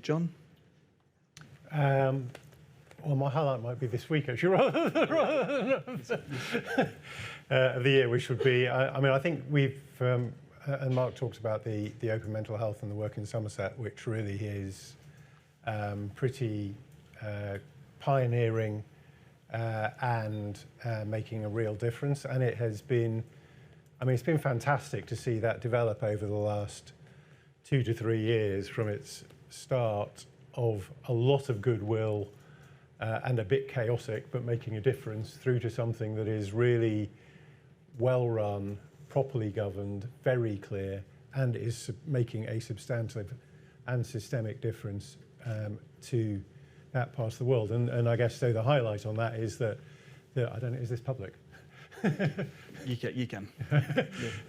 John. Well, my highlight might be this week, actually, rather than of the year, which would be, I think we've, and Mark talks about the open mental health and the work in Somerset, which really is pretty pioneering and making a real difference. And it has been, it's been fantastic to see that develop over the last 2 to 3 years, from its start of a lot of goodwill and a bit chaotic, but making a difference, through to something that is really well run, properly governed, very clear, and is making a substantive and systemic difference to that part of the world. And I guess so the highlight on that is that I don't know, is this public? You can.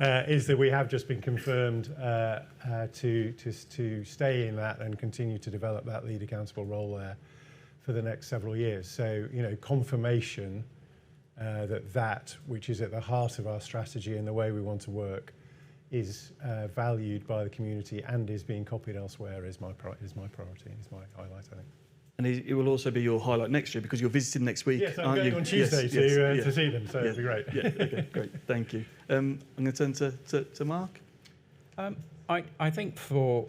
Is that we have just been confirmed to stay in that and continue to develop that lead accountable role there for the next several years. So, confirmation that which is at the heart of our strategy and the way we want to work is valued by the community and is being copied elsewhere is my priority, is my highlight, I think. And it will also be your highlight next year, because you're visiting next week, yes, I'm aren't going you? on Tuesday to see them, so it'll be great. Yeah, okay, great, thank you. I'm going to turn to Mark. I think for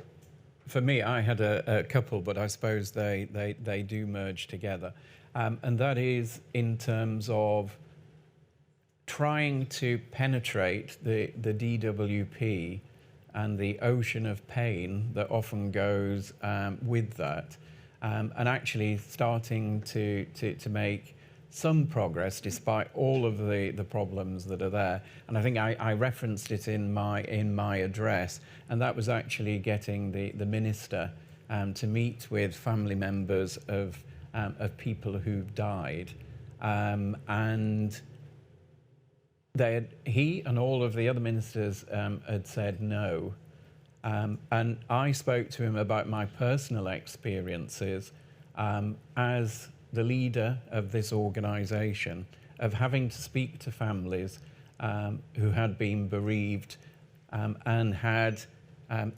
me, I had a couple, but I suppose they do merge together. And that is in terms of trying to penetrate the DWP and the ocean of pain that often goes with that, and actually starting to make some progress despite all of the problems that are there. And I think I referenced it in my address, and that was actually getting the minister to meet with family members of people who've died, and he and all of the other ministers had said no. And I spoke to him about my personal experiences as the leader of this organisation of having to speak to families who had been bereaved and had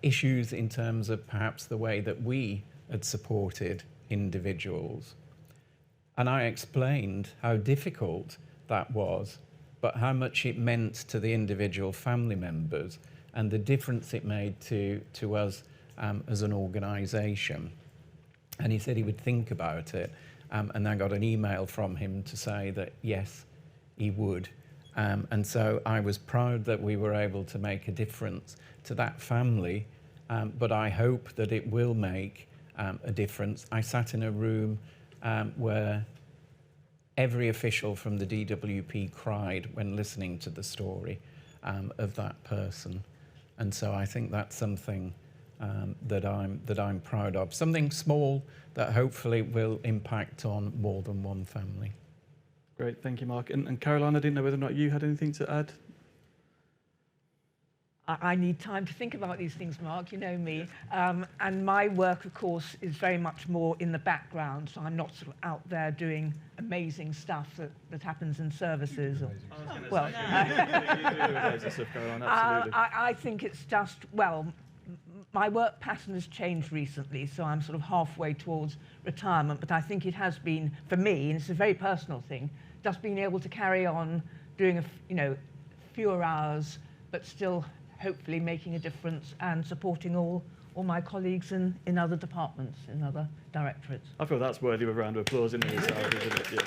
issues in terms of perhaps the way that we had supported individuals. And I explained how difficult that was, but how much it meant to the individual family members and the difference it made to us as an organisation. And he said he would think about it, and I got an email from him to say that yes, he would. And so I was proud that we were able to make a difference to that family, but I hope that it will make a difference. I sat in a room where every official from the DWP cried when listening to the story of that person. And so I think that's something that I'm proud of. Something small that hopefully will impact on more than one family. Great, thank you, Mark. And Caroline, I didn't know whether or not you had anything to add. I need time to think about these things, Mark, you know me. And my work, of course, is very much more in the background, so I'm not sort of out there doing amazing stuff that happens in services. I think it's just, well, my work pattern has changed recently, so I'm sort of halfway towards retirement, but I think it has been, for me, and it's a very personal thing, just being able to carry on doing fewer hours, but still hopefully making a difference and supporting all my colleagues in other departments, in other directorates. I feel that's worthy of a round of applause in itself, isn't it?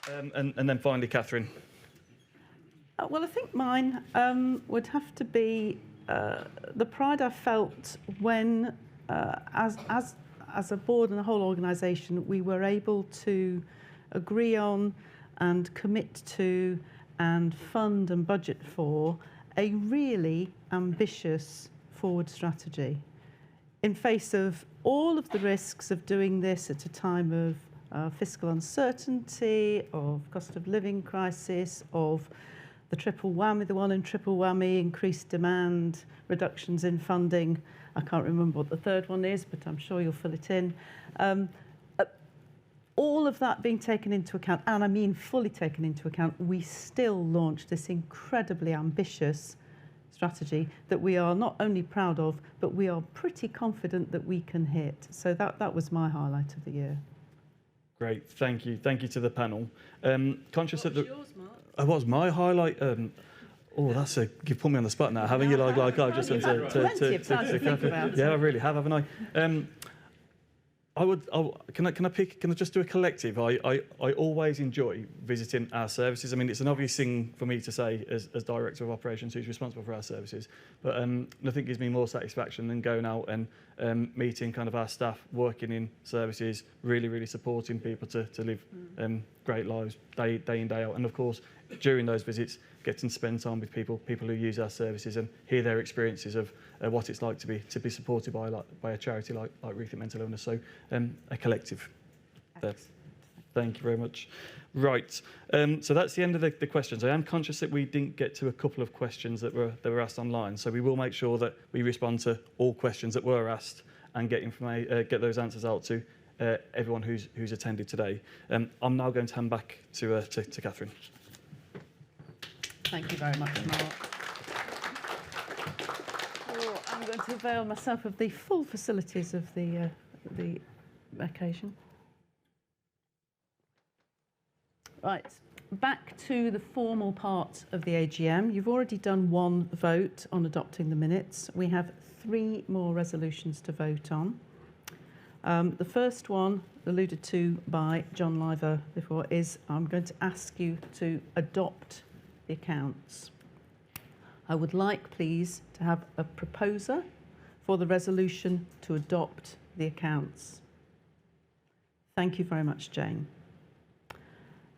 Yeah, and then finally, Catherine. Well, I think mine would have to be the pride I felt when, as a board and a whole organisation, we were able to agree on and commit to and fund and budget for a really ambitious forward strategy. In face of all of the risks of doing this at a time of fiscal uncertainty, of cost of living crisis, of the triple whammy, the one in triple whammy, increased demand, reductions in funding. I can't remember what the third one is, but I'm sure you'll fill it in. All of that being taken into account, and I mean fully taken into account, we still launched this incredibly ambitious strategy that we are not only proud of, but we are pretty confident that we can hit. So that was my highlight of the year. Great, thank you. Thank you to the panel. Conscious that Yours, Mark? Was my highlight. You've put me on the spot now, haven't you? Like I've just You've had plenty of time to think about it. Yeah, I really have, haven't I? Can I just do a collective? I always enjoy visiting our services. I mean, it's an obvious thing for me to say as Director of Operations who's responsible for our services, but nothing gives me more satisfaction than going out and meeting kind of our staff working in services, really supporting people to live great lives day in, day out. And of course, during those visits, getting to spend time with people who use our services and hear their experiences of what it's like to be supported by a charity like Rethink Mental Illness. So a collective. Thank you very much. Right, so that's the end of the questions. I am conscious that we didn't get to a couple of questions that were asked online, so we will make sure that we respond to all questions that were asked and get those answers out to everyone who's attended today. I'm now going to hand back to Catherine. Thank you very much, Mark. I'm going to avail myself of the full facilities of the occasion. Right, back to the formal part of the AGM. You've already done one vote on adopting the minutes. We have 3 more resolutions to vote on. The first one, alluded to by John Liver before, is I'm going to ask you to adopt the accounts. I would like, please, to have a proposer for the resolution to adopt the accounts. Thank you very much, Jane.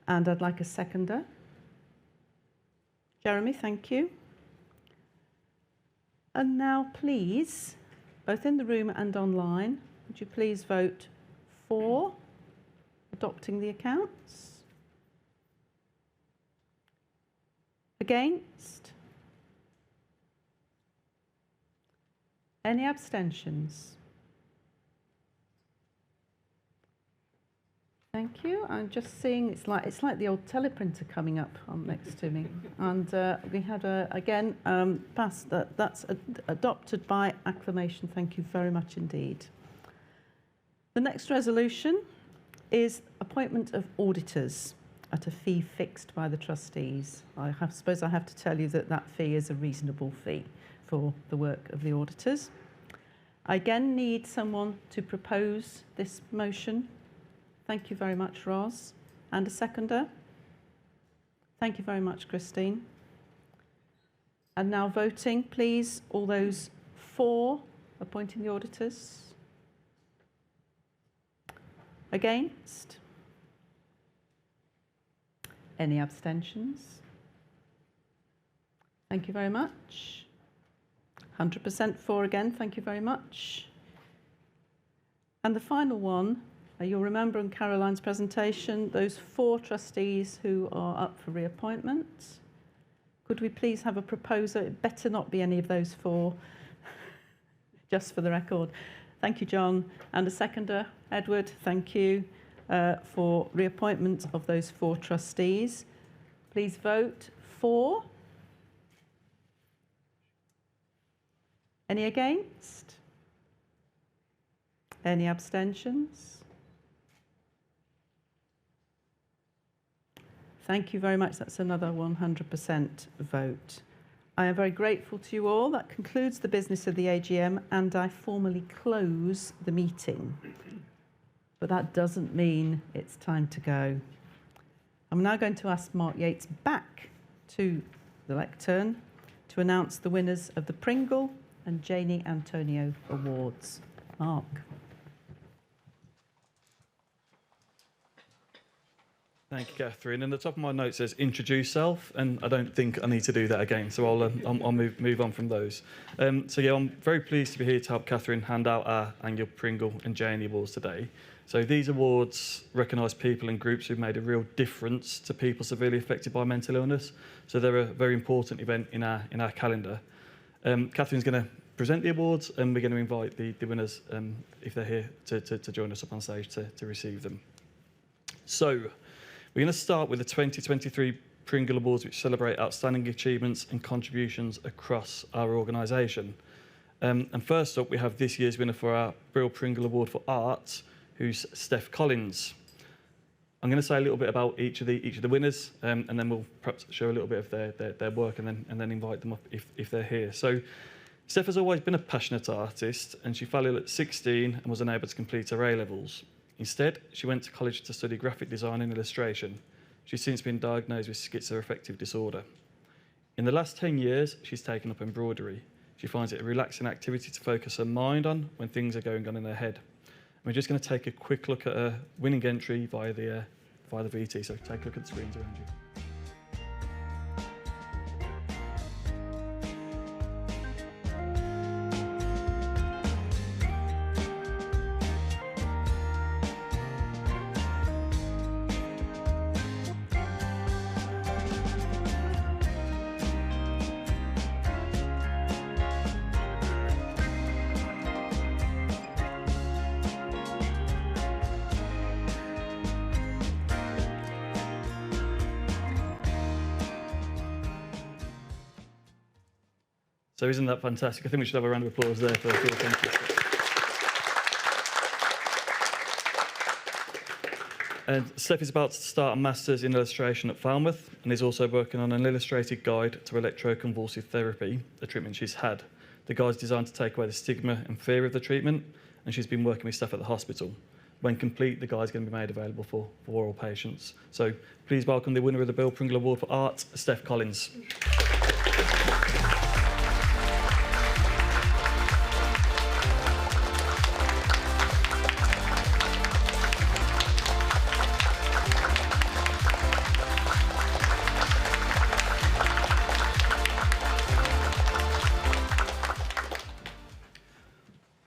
And I'd like a seconder. Jeremy, thank you. And now, please, both in the room and online, would you please vote for adopting the accounts? Against? Any abstentions? Thank you. I'm just seeing it's like the old teleprinter coming up next to me, and we had again passed that. That's adopted by acclamation. Thank you very much indeed. The next resolution is appointment of auditors at a fee fixed by the trustees. I suppose I have to tell you that that fee is a reasonable fee for the work of the auditors. I again need someone to propose this motion. Thank you very much, Ros. And a seconder? Thank you very much, Christine. And now voting, please, all those for appointing the auditors. Against? Any abstentions? Thank you very much. 100% for again, thank you very much. And the final one, you'll remember in Caroline's presentation, those 4 trustees who are up for reappointment. Could we please have a proposer? It better not be any of those 4, just for the record. Thank you, John. And a seconder, Edward, thank you for reappointment of those 4 trustees. Please vote for. Any against? Any abstentions? Thank you very much. That's another 100% vote. I am very grateful to you all. That concludes the business of the AGM, and I formally close the meeting. But that doesn't mean it's time to go. I'm now going to ask Mark Yates back to the lectern to announce the winners of the Pringle and Janie Antonio Awards. Mark. Thank you, Catherine. And the top of my note says introduce self, and I don't think I need to do that again, so I'll move on from those. So yeah, I'm very pleased to be here to help Catherine hand out our annual Pringle and Janie Awards today. So these awards recognise people and groups who've made a real difference to people severely affected by mental illness. So they're a very important event in our calendar. Catherine's going to present the awards, and we're going to invite the winners, if they're here, to join us up on stage to receive them. So we're going to start with the 2023 Pringle Awards, which celebrate outstanding achievements and contributions across our organisation. And first up, we have this year's winner for our Brill Pringle Award for Art, who's Steph Collins. I'm going to say a little bit about each of the winners, and then we'll perhaps show a little bit of their work, and then invite them up if they're here. So Steph has always been a passionate artist, and she fell ill at 16 and was unable to complete her A-levels. Instead, she went to college to study graphic design and illustration. She's since been diagnosed with schizoaffective disorder. In the last 10 years, she's taken up embroidery. She finds it a relaxing activity to focus her mind on when things are going on in her head. And we're just going to take a quick look at her winning entry via the VT, so take a look at the screens around you. So isn't that fantastic? I think we should have a round of applause there for thank you. And Steph is about to start a Masters in Illustration at Falmouth, and is also working on an illustrated guide to electroconvulsive therapy, a treatment she's had. The guide's designed to take away the stigma and fear of the treatment, and she's been working with staff at the hospital. When complete, the guide's going to be made available for all patients. So please welcome the winner of the Bill Pringle Award for Art, Steph Collins.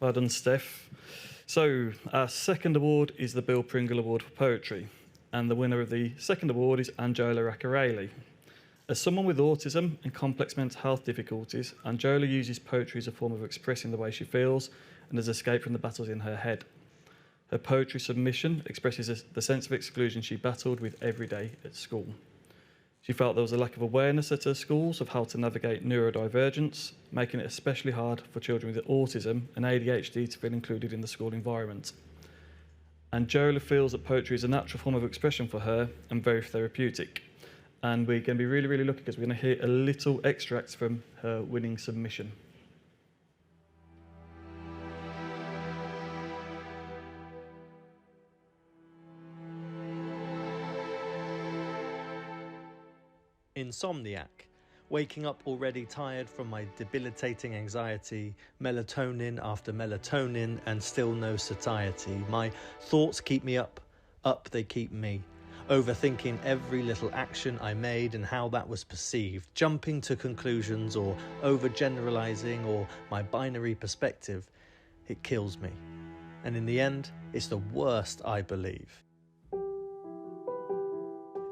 Well done, Steph. So our second award is the Bill Pringle Award for Poetry, and the winner of the second award is Angela Raccarelli. As someone with autism and complex mental health difficulties, Angela uses poetry as a form of expressing the way she feels and as escape from the battles in her head. Her poetry submission expresses the sense of exclusion she battled with every day at school. She felt there was a lack of awareness at her schools of how to navigate neurodivergence, making it especially hard for children with autism and ADHD to feel included in the school environment. And Jola feels that poetry is a natural form of expression for her and very therapeutic. And we're going to be really, really lucky because we're going to hear a little extract from her winning submission. Insomniac, waking up already tired from my debilitating anxiety, melatonin after melatonin, and still no satiety. My thoughts keep me up they keep me. Overthinking every little action I made and how that was perceived, jumping to conclusions or overgeneralizing or my binary perspective. It kills me. And in the end, it's the worst, I believe.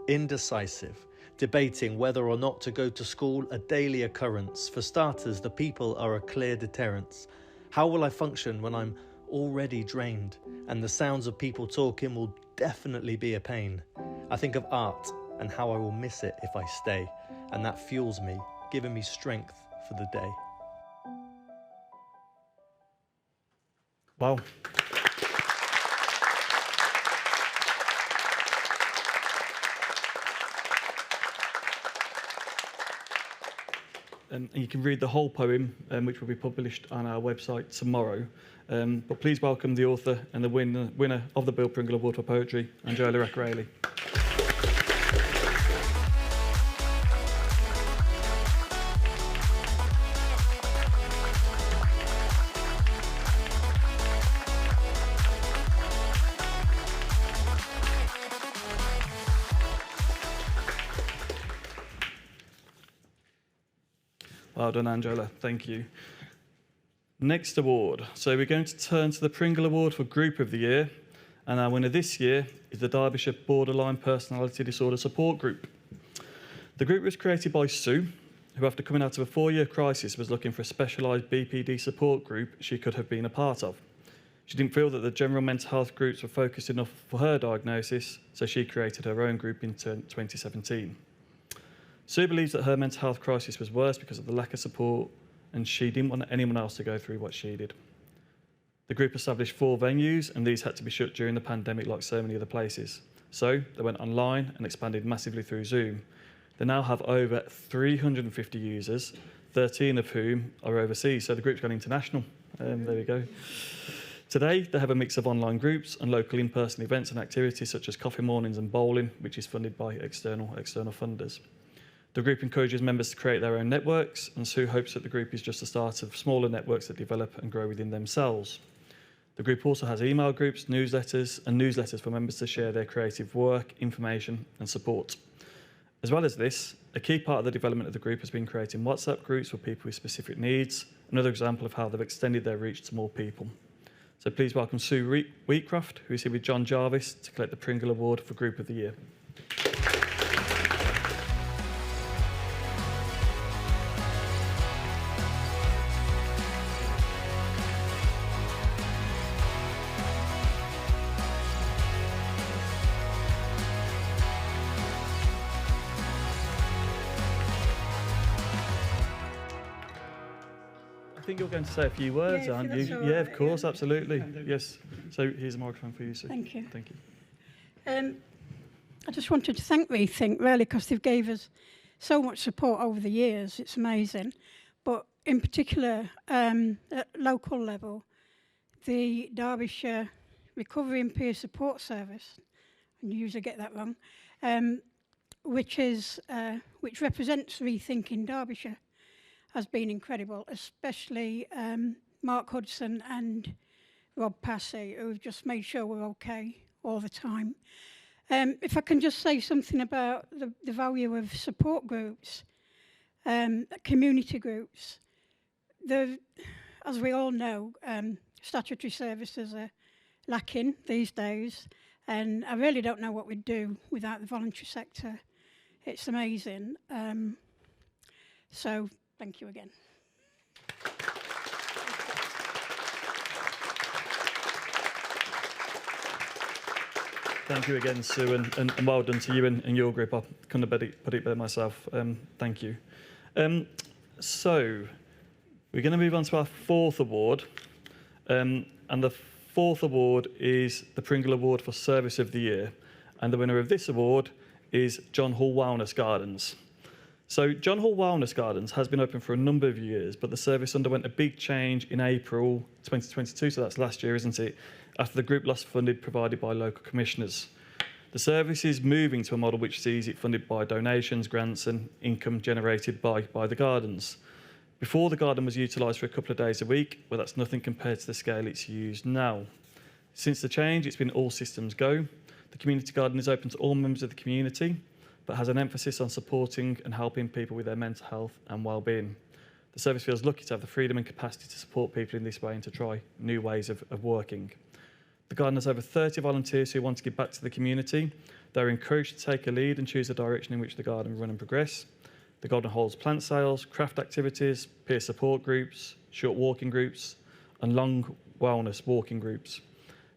Indecisive. Debating whether or not to go to school, a daily occurrence. For starters, the people are a clear deterrence. How will I function when I'm already drained? And the sounds of people talking will definitely be a pain. I think of art and how I will miss it if I stay. And that fuels me, giving me strength for the day. Wow. And you can read the whole poem, which will be published on our website tomorrow. But please welcome the author and the winner of the Bill Pringle Award for Poetry, Angela Rackraley. Well done, Angela. Thank you. Next award. So we're going to turn to the Pringle Award for Group of the Year. And our winner this year is the Derbyshire Borderline Personality Disorder Support Group. The group was created by Sue, who after coming out of a 4-year crisis was looking for a specialised BPD support group she could have been a part of. She didn't feel that the general mental health groups were focused enough for her diagnosis, so she created her own group in 2017. Sue believes that her mental health crisis was worse because of the lack of support, and she didn't want anyone else to go through what she did. The group established 4 venues, and these had to be shut during the pandemic like so many other places. So they went online and expanded massively through Zoom. They now have over 350 users, 13 of whom are overseas, so the group's gone international. There we go. Today, they have a mix of online groups and local in-person events and activities such as coffee mornings and bowling, which is funded by external funders. The group encourages members to create their own networks, and Sue hopes that the group is just the start of smaller networks that develop and grow within themselves. The group also has email groups, newsletters for members to share their creative work, information and support. As well as this, a key part of the development of the group has been creating WhatsApp groups for people with specific needs, another example of how they've extended their reach to more people. So please welcome Sue Wheatcroft, who is here with John Jarvis to collect the Pringle Award for Group of the Year. I think you're going to say a few words, aren't you? Yeah, of course, absolutely. Yes. So here's a microphone for you, Sue. Thank you. Thank you. I just wanted to thank Rethink, really, because they've gave us so much support over the years. It's amazing. But in particular, at local level, the Derbyshire Recovery and Peer Support Service, I usually get that wrong, which represents Rethink in Derbyshire, has been incredible, especially Mark Hudson and Rob Passy, who have just made sure we're okay all the time. If I can just say something about the value of support groups, community groups. As we all know, statutory services are lacking these days, and I really don't know what we'd do without the voluntary sector. It's amazing. So thank you again. Thank you again, Sue, and well done to you and your group. I couldn't have put it better myself. Thank you. So we're going to move on to our fourth award. And the fourth award is the Pringle Award for Service of the Year. And the winner of this award is John Hall Wellness Gardens. So John Hall Wellness Gardens has been open for a number of years, but the service underwent a big change in April 2022, so that's last year, isn't it? After the group lost funding provided by local commissioners. The service is moving to a model which sees it funded by donations, grants and income generated by the gardens. Before, the garden was utilised for a couple of days a week, but that's nothing compared to the scale it's used now. Since the change, it's been all systems go. The community garden is open to all members of the community, but has an emphasis on supporting and helping people with their mental health and well-being. The service feels lucky to have the freedom and capacity to support people in this way and to try new ways of working. The garden has over 30 volunteers who want to give back to the community. They're encouraged to take a lead and choose the direction in which the garden will run and progress. The garden holds plant sales, craft activities, peer support groups, short walking groups, and long wellness walking groups.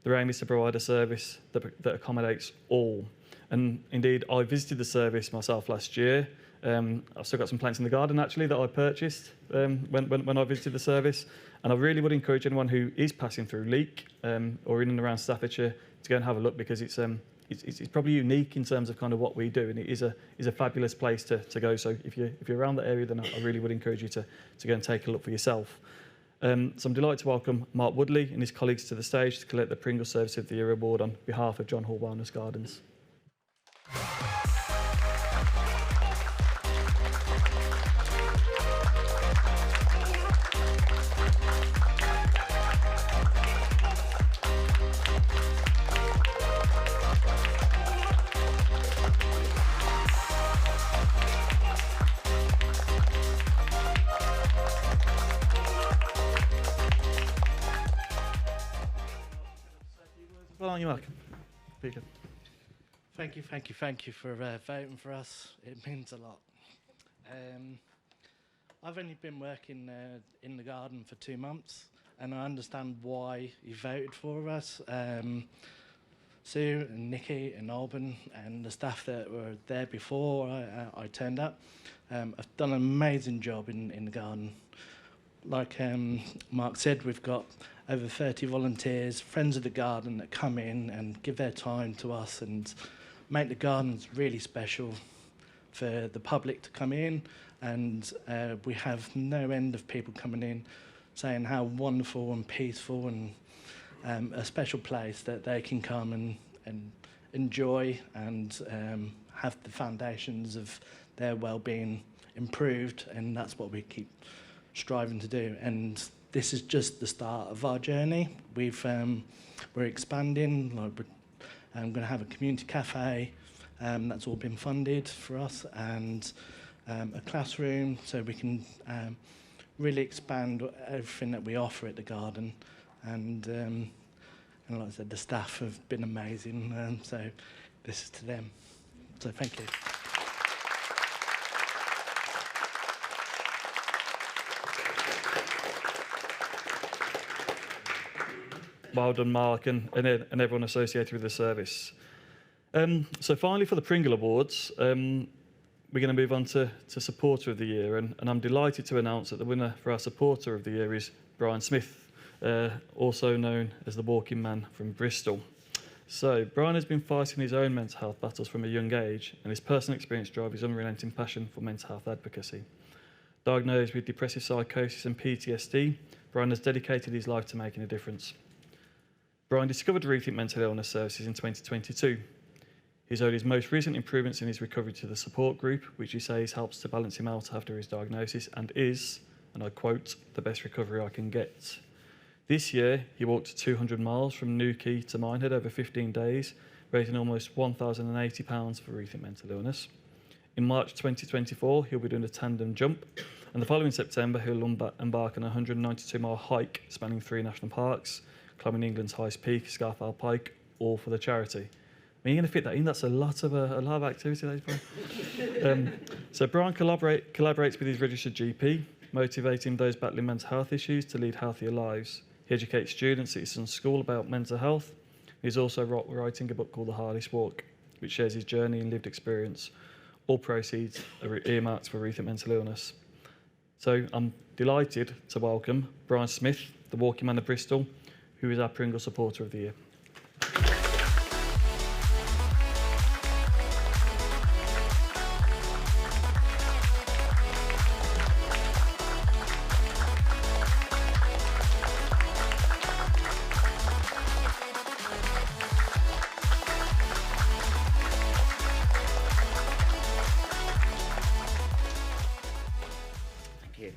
Their aim is to provide a service that accommodates all. And indeed, I visited the service myself last year. I've still got some plants in the garden actually that I purchased when I visited the service. And I really would encourage anyone who is passing through Leek or in and around Staffordshire to go and have a look, because it's probably unique in terms of kind of what we do, and it is a fabulous place to go. So if you're around that area, then I really would encourage you to go and take a look for yourself. So I'm delighted to welcome Mark Woodley and his colleagues to the stage to collect the Pringle Service of the Year award on behalf of John Hall Wellness Gardens. Well, on you, Mark. Speaker. Thank you for voting for us. It means a lot. I've only been working in the garden for 2 months, and I understand why you voted for us. Sue and Nikki and Alban and the staff that were there before I turned up have done an amazing job in the garden. Like Mark said, we've got over 30 volunteers, friends of the garden, that come in and give their time to us and make the gardens really special for the public to come in. And we have no end of people coming in saying how wonderful and peaceful and a special place that they can come and enjoy and have the foundations of their well-being improved, and that's what we keep striving to do. And this is just the start of our journey. We're expanding. Like I'm going to have a community cafe that's all been funded for us, and a classroom, so we can really expand everything that we offer at the garden. And like I said, the staff have been amazing, so this is to them. So thank you. Well done, Mark, and everyone associated with the service. So finally, for the Pringle Awards, we're going to move on to Supporter of the Year, and I'm delighted to announce that the winner for our Supporter of the Year is Brian Smith, also known as the Walking Man from Bristol. So Brian has been fighting his own mental health battles from a young age, and his personal experience drives his unrelenting passion for mental health advocacy. Diagnosed with depressive psychosis and PTSD, Brian has dedicated his life to making a difference. Brian discovered Rethink Mental Illness Services in 2022. He's owed his most recent improvements in his recovery to the support group, which he says helps to balance him out after his diagnosis and is, and I quote, the best recovery I can get. This year, he walked 200 miles from Newquay to Minehead over 15 days, raising almost £1,080 for Rethink Mental Illness. In March 2024, he'll be doing a tandem jump, and the following September, he'll embark on a 192-mile hike spanning 3 national parks, climbing England's highest peak, Scarfell Pike, all for the charity. I mean, you're going to fit that in? That's a lot of activity, that is, Brian. So Brian collaborates with his registered GP, motivating those battling mental health issues to lead healthier lives. He educates students at his son's school about mental health, He's also writing a book called The Hardest Walk, which shares his journey and lived experience. All proceeds are earmarked for Rethink Mental Illness. So I'm delighted to welcome Brian Smith, the Walking Man of Bristol, who is our Pringle Supporter of the Year.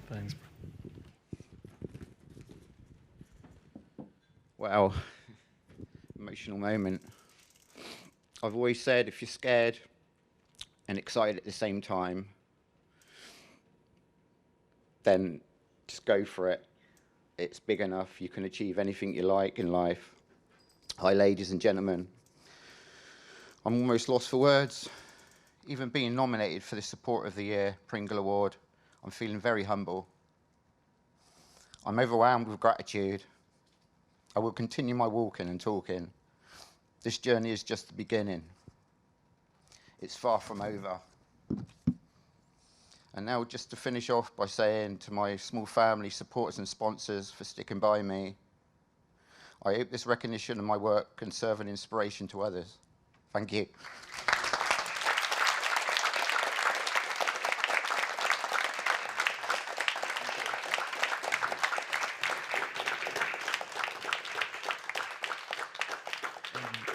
Thanks. Wow, emotional moment. I've always said if you're scared and excited at the same time, then just go for it. It's big enough. You can achieve anything you like in life. Hi, ladies and gentlemen. I'm almost lost for words. Even being nominated for the Support of the Year Pringle Award, I'm feeling very humble. I'm overwhelmed with gratitude. I will continue my walking and talking. This journey is just the beginning. It's far from over. And now just to finish off by saying to my small family, supporters and sponsors for sticking by me, I hope this recognition of my work can serve an inspiration to others. Thank you.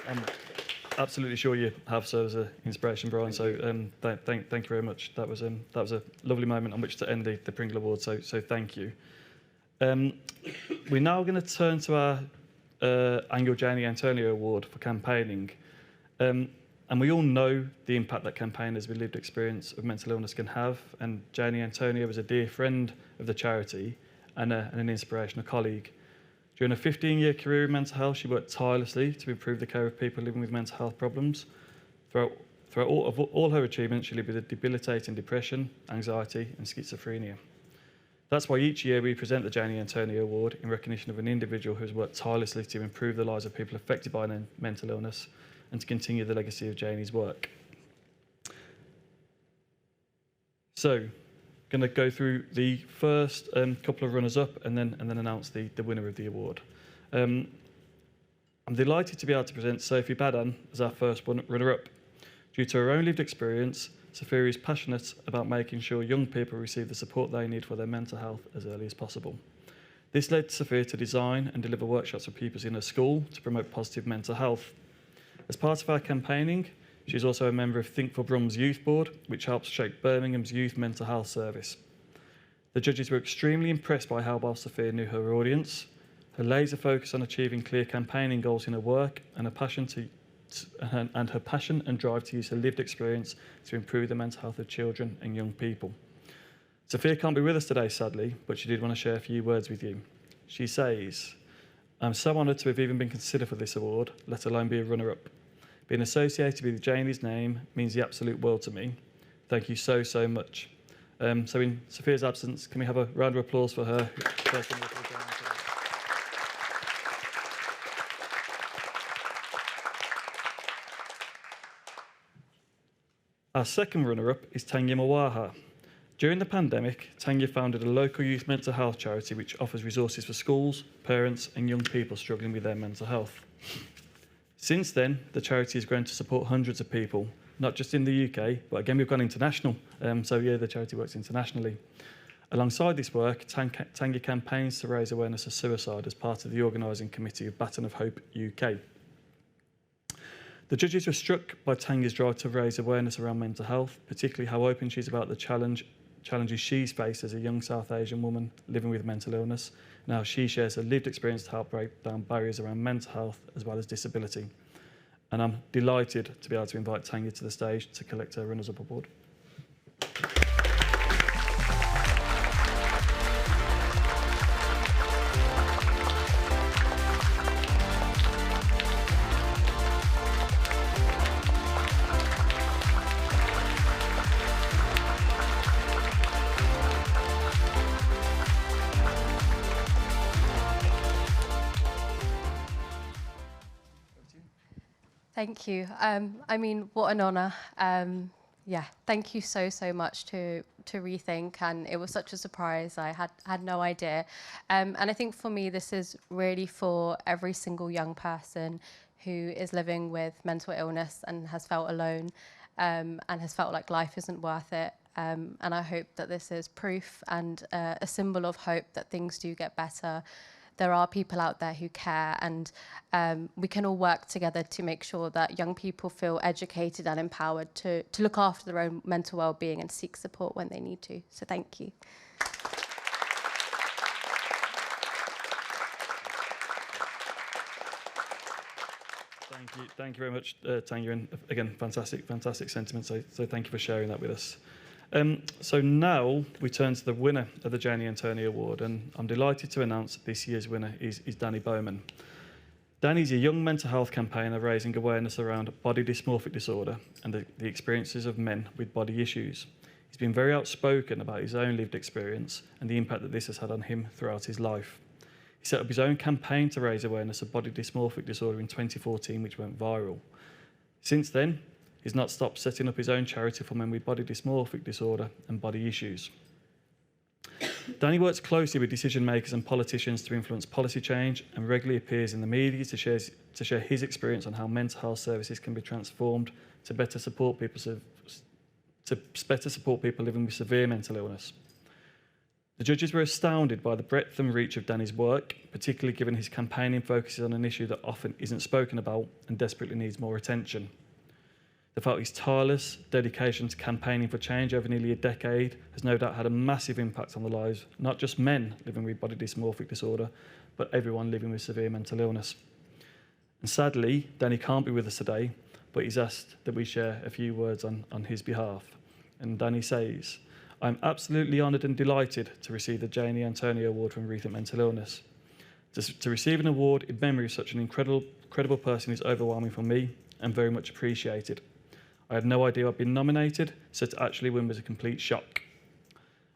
I'm absolutely sure you have served as an inspiration, Brian. So thank you very much. That was a lovely moment on which to end the Pringle Award. So thank you. We're now going to turn to our annual Janie Antonio Award for campaigning. And we all know the impact that campaigners with lived experience of mental illness can have. And Janie Antonio was a dear friend of the charity and an inspirational colleague. During a 15-year career in mental health, she worked tirelessly to improve the care of people living with mental health problems. Throughout all her achievements, she lived with a debilitating depression, anxiety, and schizophrenia. That's why each year we present the Janie Antonio Award in recognition of an individual who has worked tirelessly to improve the lives of people affected by mental illness and to continue the legacy of Janie's work. So, going to go through the first couple of runners-up and then announce the winner of the award. I'm delighted to be able to present Sophie Badan as our first runner-up. Due to her own lived experience, Sophia is passionate about making sure young people receive the support they need for their mental health as early as possible. This led Sophia to design and deliver workshops for pupils in her school to promote positive mental health. As part of our campaigning, she's also a member of Think for Brum's Youth Board, which helps shape Birmingham's youth mental health service. The judges were extremely impressed by how well Sophia knew her audience, her laser focus on achieving clear campaigning goals in her work, and her passion and drive to use her lived experience to improve the mental health of children and young people. Sophia can't be with us today, sadly, but she did want to share a few words with you. She says, "I'm so honoured to have even been considered for this award, let alone be a runner-up. Being associated with Janie's name means the absolute world to me. Thank you so, so much." So in Sophia's absence, can we have a round of applause for her? Our second runner-up is Tanya Mawaha. During the pandemic, Tanya founded a local youth mental health charity which offers resources for schools, parents and young people struggling with their mental health. Since then, the charity has grown to support hundreds of people, not just in the UK, but again, we've gone international. The charity works internationally. Alongside this work, Tanya campaigns to raise awareness of suicide as part of the organising committee of Baton of Hope UK. The judges were struck by Tanya's drive to raise awareness around mental health, particularly how open she is about the challenges she's faced as a young South Asian woman living with mental illness, and how she shares her lived experience to help break down barriers around mental health as well as disability. And I'm delighted to be able to invite Tanya to the stage to collect her runners-up award. Thank you. I mean, what an honour. Yeah, thank you so much to Rethink, and it was such a surprise. I had no idea. And I think for me, this is really for every single young person who is living with mental illness and has felt alone, and has felt like life isn't worth it. And I hope that this is proof and a symbol of hope that things do get better. There are people out there who care, and we can all work together to make sure that young people feel educated and empowered to look after their own mental well-being and seek support when they need to. So thank you. Thank you very much, Tanya, and again, fantastic sentiment. So thank you for sharing that with us. So now we turn to the winner of the Janie and Tony Award, and I'm delighted to announce that this year's winner is Danny Bowman. Danny's a young mental health campaigner raising awareness around body dysmorphic disorder and the experiences of men with body issues. He's been very outspoken about his own lived experience and the impact that this has had on him throughout his life. He set up his own campaign to raise awareness of body dysmorphic disorder in 2014, which went viral. Since then, he's not stopped setting up his own charity for men with body dysmorphic disorder and body issues. Danny works closely with decision makers and politicians to influence policy change and regularly appears in the media to share his experience on how mental health services can be transformed to better support people living with severe mental illness. The judges were astounded by the breadth and reach of Danny's work, particularly given his campaigning focuses on an issue that often isn't spoken about and desperately needs more attention. They felt his tireless dedication to campaigning for change over nearly a decade has no doubt had a massive impact on the lives, not just men living with body dysmorphic disorder, but everyone living with severe mental illness. And sadly, Danny can't be with us today, but he's asked that we share a few words on his behalf. And Danny says, "I'm absolutely honoured and delighted to receive the Janie Antonio Award from Rethink Mental Illness. To receive an award in memory of such an incredible person is overwhelming for me and very much appreciated. I had no idea I'd been nominated, so to actually win was a complete shock.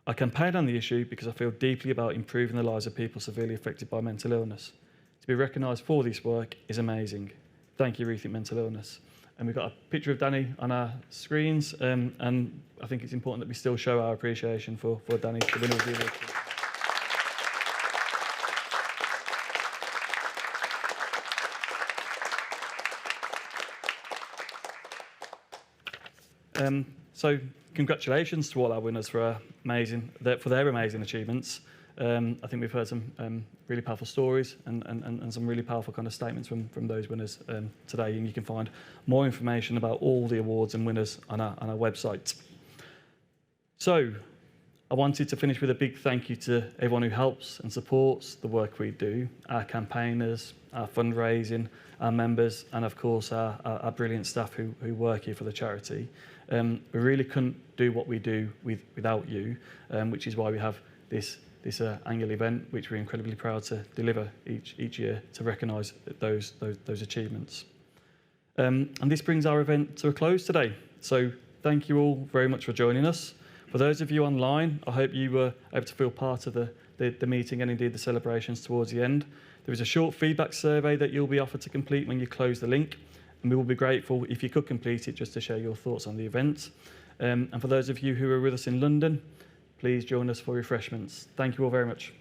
I campaigned on the issue because I feel deeply about improving the lives of people severely affected by mental illness. To be recognised for this work is amazing. Thank you, Rethink Mental Illness." And we've got a picture of Danny on our screens, and I think it's important that we still show our appreciation for Danny, the winner of the award. So congratulations to all our winners for their amazing achievements. I think we've heard some really powerful stories and some really powerful kind of statements from those winners today, and you can find more information about all the awards and winners on our website. So I wanted to finish with a big thank you to everyone who helps and supports the work we do, our campaigners, our fundraising, our members, and of course our brilliant staff who work here for the charity. We really couldn't do what we do without you, which is why we have this annual event, which we're incredibly proud to deliver each year to recognise those achievements. And this brings our event to a close today. So thank you all very much for joining us. For those of you online, I hope you were able to feel part of the meeting and indeed the celebrations towards the end. There is a short feedback survey that you'll be offered to complete when you close the link, and we will be grateful if you could complete it just to share your thoughts on the event. And for those of you who are with us in London, please join us for refreshments. Thank you all very much.